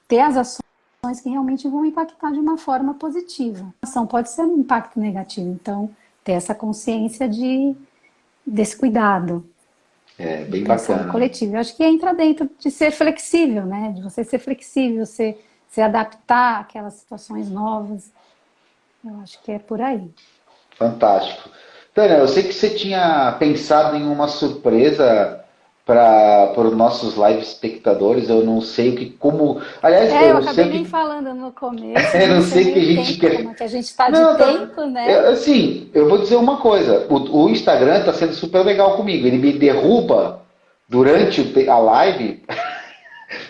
B: ter as ações que realmente vão impactar de uma forma positiva. A ação pode ser um impacto negativo, então ter essa consciência desse cuidado.
A: Bem bacana.
B: Coletivo. Eu acho que entra dentro de ser flexível, né? De você ser flexível, se adaptar àquelas situações novas. Eu acho que é por aí.
A: Fantástico. Tânia, eu sei que você tinha pensado em uma surpresa para os nossos live espectadores. Eu não sei o que, como. Aliás,
B: eu acabei nem falando no começo.
A: Eu não sei que a gente quer.
B: Como é que a gente está de tempo, né?
A: Assim, eu vou dizer uma coisa. O Instagram está sendo super legal comigo. Ele me derruba durante a live,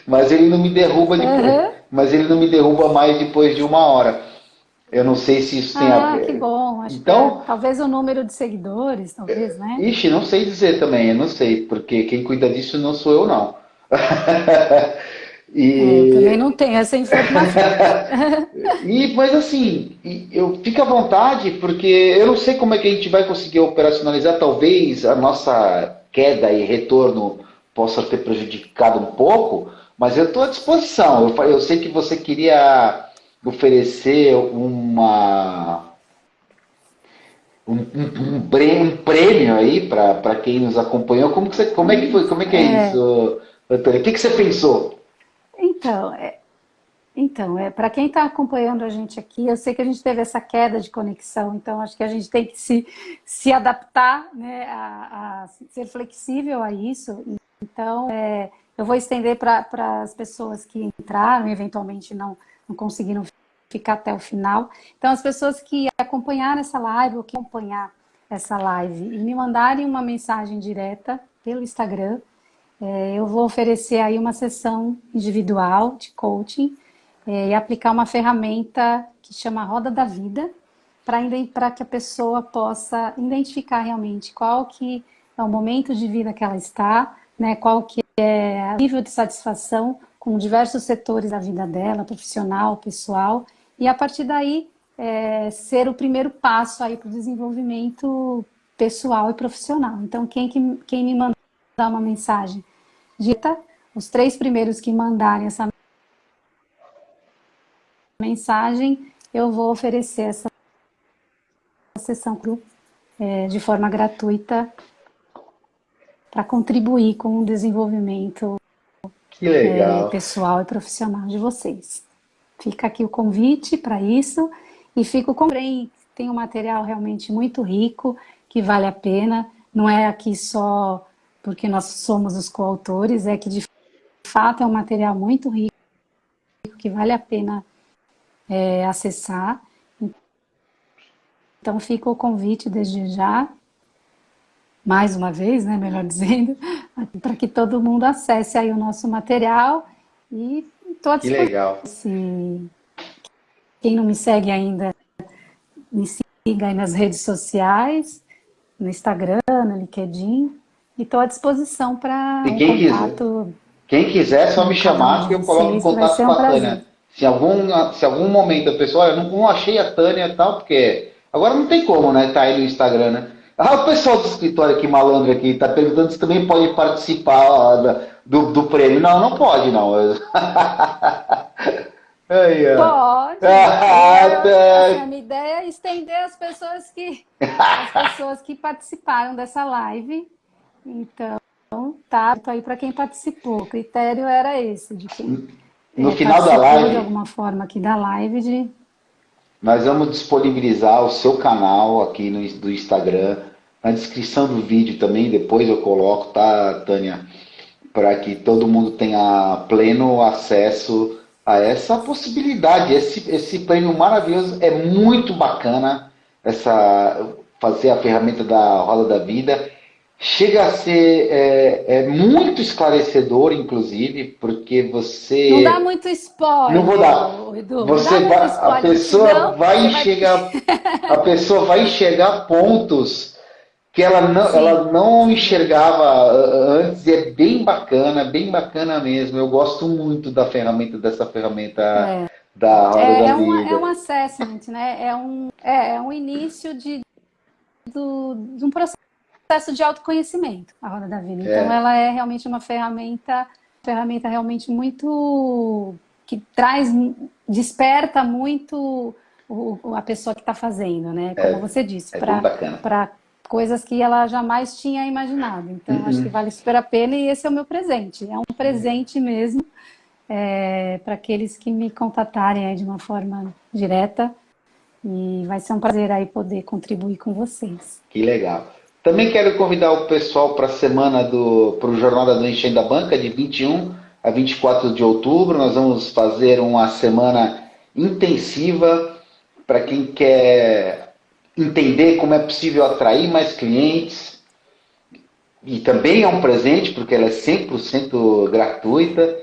A: mas ele não me derruba depois. Mas ele não me derruba mais depois de 1 hora. Eu não sei se isso tem a ver.
B: Que bom. Acho
A: então,
B: que talvez o número de seguidores, talvez, né?
A: Ixi, não sei dizer também, eu não sei, porque quem cuida disso não sou eu, não.
B: Eu também não tenho essa informação.
A: Mas assim, fica à vontade, porque eu não sei como é que a gente vai conseguir operacionalizar. Talvez a nossa queda e retorno possa ter prejudicado um pouco, mas eu estou à disposição. Eu sei que você queria oferecer um prêmio aí para quem nos acompanhou. Como é que foi? Como é que é isso, Antônio? O que você pensou?
B: Então, para quem está acompanhando a gente aqui, eu sei que a gente teve essa queda de conexão, então acho que a gente tem que se adaptar, né, a ser flexível a isso. Então, eu vou estender para as pessoas que entraram e eventualmente não conseguiram ficar até o final. Então, as pessoas que acompanharam essa live ou que acompanhar essa live e me mandarem uma mensagem direta pelo Instagram, eu vou oferecer aí uma sessão individual de coaching e aplicar uma ferramenta que chama Roda da Vida para que a pessoa possa identificar realmente qual que é o momento de vida que ela está, né, qual que é o nível de satisfação com diversos setores da vida dela, profissional, pessoal, e a partir daí ser o primeiro passo aí para o desenvolvimento pessoal e profissional. Então, quem me mandar uma mensagem direta, os 3 primeiros que mandarem essa mensagem, eu vou oferecer essa sessão de forma gratuita para contribuir com o desenvolvimento pessoal e profissional de vocês. Fica aqui o convite para isso e fico com tem um material realmente muito rico que vale a pena. Não é aqui só porque nós somos os coautores, é que de fato é um material muito rico que vale a pena acessar. Então fica o convite desde já, mais uma vez, né, melhor dizendo, para que todo mundo acesse aí o nosso material e todos.
A: Que legal.
B: Quem não me segue ainda, me siga aí nas redes sociais, no Instagram, no LinkedIn, e estou à disposição para contato.
A: Quem quiser, só me chamar que eu coloco em contato com a Tânia. Se algum momento a pessoa, eu não achei a Tânia e tal, porque agora não tem como, né, tá aí no Instagram, né? O pessoal do escritório aqui, malandro aqui, tá perguntando se também pode participar do prêmio. Não pode, não.
B: Pode. A minha ideia é estender as pessoas que participaram dessa live. Então, tá aí para quem participou. O critério era esse, de quem
A: no final da live,
B: de alguma forma aqui da live.
A: Nós vamos disponibilizar o seu canal aqui do Instagram, na descrição do vídeo também, depois eu coloco, tá, Tânia? Para que todo mundo tenha pleno acesso a essa possibilidade. Esse prêmio maravilhoso é muito bacana, fazer a ferramenta da Roda da Vida. Chega a ser muito esclarecedor, inclusive, porque
B: Não dá
A: você.
B: muito
A: Não vou
B: spoiler,
A: dar.
B: Edu. Não dá
A: Você
B: muito
A: vai, a
B: spoiler,
A: pessoa
B: senão
A: vai
B: você vai.
A: enxergar, a pessoa vai enxergar pontos que ela
B: Sim,
A: não
B: sim.
A: enxergava antes, e é bem bacana mesmo. Eu gosto muito dessa ferramenta da Roda da
B: É um
A: Vida.
B: assessment, né? É um início de um processo de autoconhecimento, a Roda da Vida. Então,
A: É,
B: ela é realmente uma ferramenta realmente muito que traz, desperta muito a pessoa que está fazendo, né? Como você disse,
A: é bem bacana.
B: para coisas que ela jamais tinha imaginado. Então, acho que vale super a pena e esse é o meu presente. É um presente mesmo para aqueles que me contatarem aí de uma forma direta e vai ser um prazer aí poder contribuir com vocês.
A: Que legal. Também quero convidar o pessoal para a semana para o Jornada do Enchendo a Banca, de 21 a 24 de outubro. Nós vamos fazer uma semana intensiva para quem quer entender como é possível atrair mais clientes. E também é um presente, porque ela é 100% gratuita.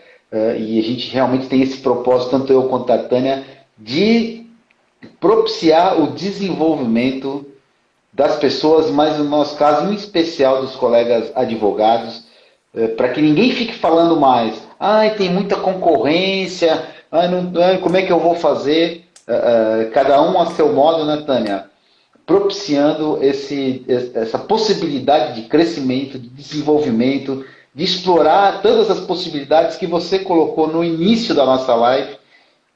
A: E a gente realmente tem esse propósito, tanto eu quanto a Tânia, de propiciar o desenvolvimento das pessoas, mas no nosso caso, em especial dos colegas advogados, para que ninguém fique falando mais. Ai, tem muita concorrência, ai, não, ai, como é que eu vou fazer? Cada um a seu modo, né, Tânia? Propiciando essa possibilidade de crescimento, de desenvolvimento, de explorar todas as possibilidades que você colocou no início da nossa live,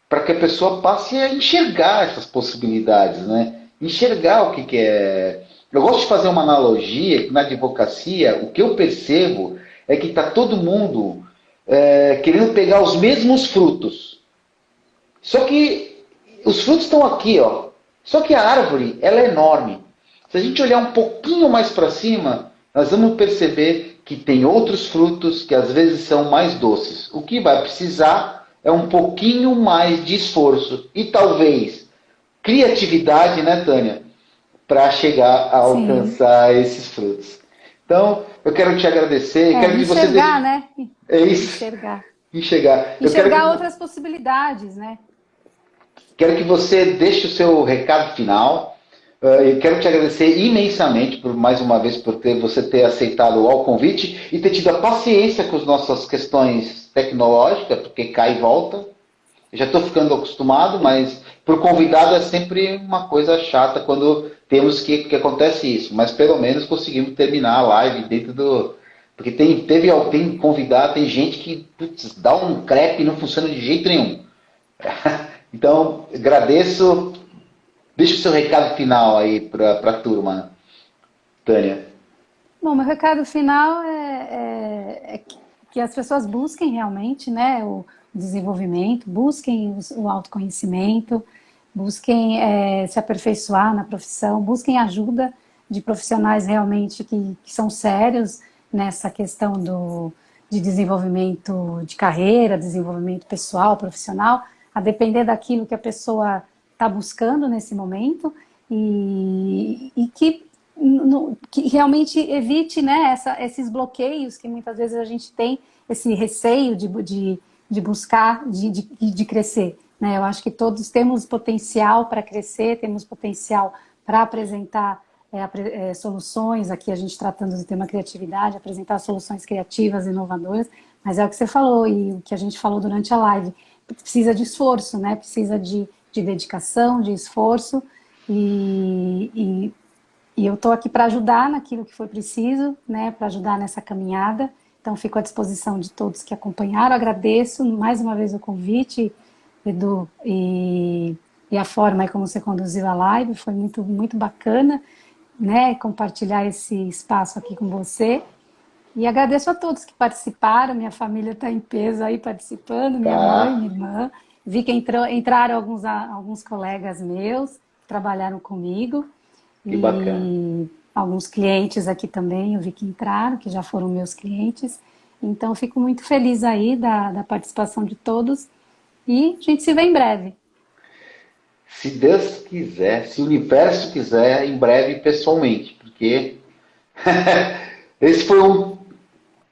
A: para que a pessoa passe a enxergar essas possibilidades, né? Enxergar o que é. Eu gosto de fazer uma analogia que na advocacia o que eu percebo é que está todo mundo querendo pegar os mesmos frutos. Só que os frutos estão aqui, ó. Só que a árvore ela é enorme. Se a gente olhar um pouquinho mais para cima, nós vamos perceber que tem outros frutos que às vezes são mais doces. O que vai precisar é um pouquinho mais de esforço e talvez criatividade, né, Tânia, para chegar a
B: Sim.
A: alcançar esses frutos. Então, eu quero te agradecer, quero que você
B: Enxergar,
A: deixe.
B: né?
A: É isso,
B: Enxergar.
A: enxergar.
B: Enxergar outras possibilidades, né?
A: Quero que você deixe o seu recado final. Eu quero te agradecer imensamente por mais uma vez por você ter aceitado o convite e ter tido a paciência com as nossas questões tecnológicas, porque cai e volta. Eu já estou ficando acostumado, mas para o convidado é sempre uma coisa chata quando temos que acontece isso. Mas pelo menos conseguimos terminar a live dentro do. Porque tem convidado, tem gente que putz, dá um crepe e não funciona de jeito nenhum. Então, agradeço. Deixa o seu recado final aí para a turma, Tânia.
B: Bom, meu recado final é que as pessoas busquem realmente, né, o desenvolvimento, busquem o autoconhecimento, busquem se aperfeiçoar na profissão, busquem ajuda de profissionais realmente que são sérios nessa questão de desenvolvimento de carreira, desenvolvimento pessoal, profissional, a depender daquilo que a pessoa está buscando nesse momento e que realmente evite, né, esses bloqueios que muitas vezes a gente tem, esse receio de buscar, de crescer. Né? Eu acho que todos temos potencial para crescer, temos potencial para apresentar soluções, aqui a gente tratando do tema criatividade, apresentar soluções criativas, inovadoras, mas é o que você falou e o que a gente falou durante a live, precisa de esforço, né? Precisa de dedicação, de esforço e eu estou aqui para ajudar naquilo que for preciso, né, para ajudar nessa caminhada. Então, fico à disposição de todos que acompanharam. Agradeço mais uma vez o convite, Edu, e a forma como você conduziu a live. Foi muito, muito bacana, né, compartilhar esse espaço aqui com você. E agradeço a todos que participaram. Minha família está em peso aí participando, minha mãe,
A: Tá?
B: minha irmã. Vi que entraram alguns colegas meus que trabalharam comigo.
A: Que bacana.
B: E alguns clientes aqui também, eu vi que entraram, que já foram meus clientes. Então, fico muito feliz aí da participação de todos E a gente se vê em breve.
A: Se Deus quiser, se o universo quiser, em breve pessoalmente, porque esse foi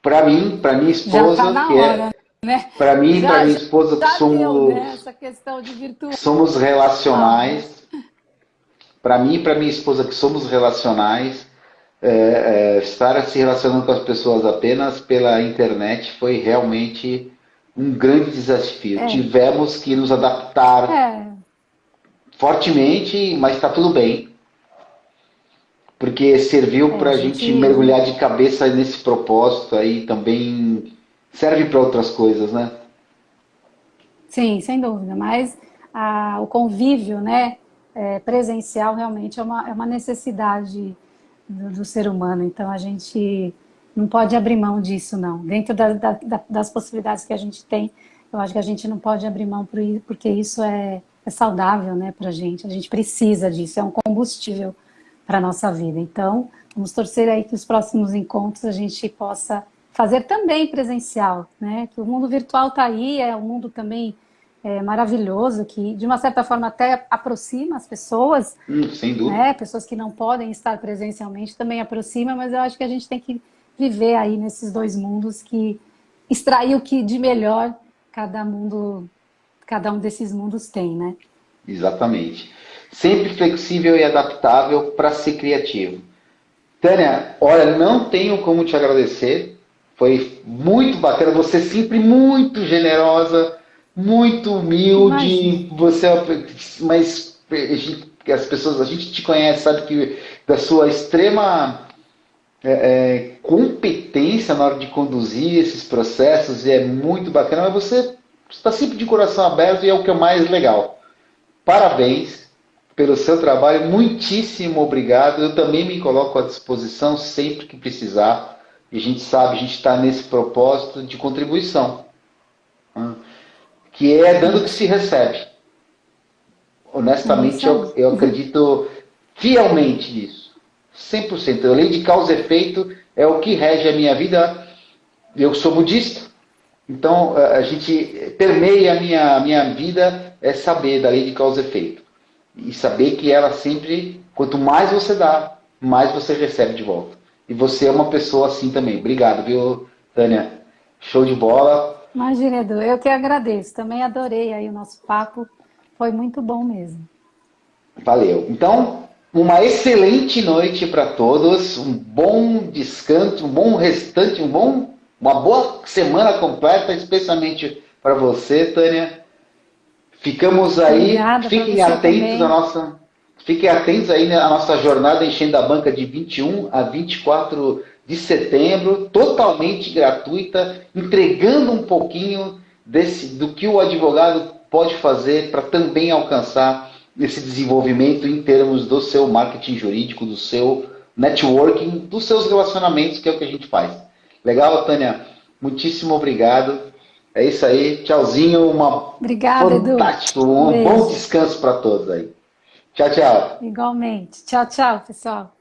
A: para mim, para minha
B: Já está
A: esposa,
B: na
A: que é
B: hora, né?
A: para mim, para
B: Já,
A: minha esposa
B: já deu, né? Essa questão de
A: que
B: virtual,
A: somos
B: né?
A: relacionais, para mim e para minha esposa que somos relacionais, estar se relacionando com as pessoas apenas pela internet foi realmente um grande desafio.
B: É,
A: Tivemos que nos adaptar
B: é,
A: fortemente, mas está tudo bem, porque serviu para
B: a
A: a gente
B: gente.
A: mergulhar de cabeça nesse propósito aí também serve para outras coisas, né?
B: Sim, sem dúvida, mas o convívio, né, presencial realmente é uma necessidade do ser humano, então a gente não pode abrir mão disso, não. Dentro das possibilidades que a gente tem, eu acho que a gente não pode abrir mão porque isso é saudável, né, para a gente precisa disso, é um combustível para a nossa vida. Então, vamos torcer aí que os próximos encontros a gente possa fazer também presencial, né? Que o mundo virtual está aí, é um mundo também maravilhoso, que de uma certa forma até aproxima as pessoas,
A: Sem dúvida.
B: né? Pessoas que não podem estar presencialmente também aproxima, mas eu acho que a gente tem que viver aí nesses dois mundos que extrair o que de melhor cada um desses mundos tem, né?
A: Exatamente. Sempre flexível e adaptável para ser criativo. Tânia, olha, não tenho como te agradecer. Foi muito bacana. Você é sempre muito generosa, muito humilde.
B: Imagina.
A: Mas as pessoas, a gente te conhece, sabe que da sua extrema competência na hora de conduzir esses processos e é muito bacana. Mas você está sempre de coração aberto e é o que é mais legal. Parabéns pelo seu trabalho, muitíssimo obrigado. Eu também me coloco à disposição sempre que precisar. E a gente sabe, a gente está nesse propósito de contribuição, né? Que é dando que se recebe.
B: É
A: Honestamente,
B: isso aí.
A: eu acredito fielmente nisso. 100%. A lei de causa e efeito é o que rege a minha vida. Eu sou budista, então a gente permeia a minha vida é saber da lei de causa e efeito. E saber que ela sempre, quanto mais você dá, mais você recebe de volta. E você é uma pessoa assim também. Obrigado, viu, Tânia? Show de bola.
B: Imagina, Edu, eu que agradeço. Também adorei aí o nosso papo. Foi muito bom mesmo.
A: Valeu. Então, uma excelente noite para todos, um bom descanso, um bom restante, uma boa semana completa, especialmente para você, Tânia. Ficamos aí,
B: Obrigada para você também.
A: fiquem atentos aí à nossa jornada Enchendo a Banca de 21 a 24 de setembro, totalmente gratuita, entregando um pouquinho do que o advogado pode fazer para também alcançar esse desenvolvimento em termos do seu marketing jurídico, do seu networking, dos seus relacionamentos, que é o que a gente faz. Legal, Tânia? Muitíssimo obrigado. É isso aí. Tchauzinho.
B: Obrigada, Edu.
A: Fantástico.
B: Um
A: Um bom
B: beijo.
A: descanso para todos aí. Tchau, tchau.
B: Igualmente. Tchau, tchau, pessoal.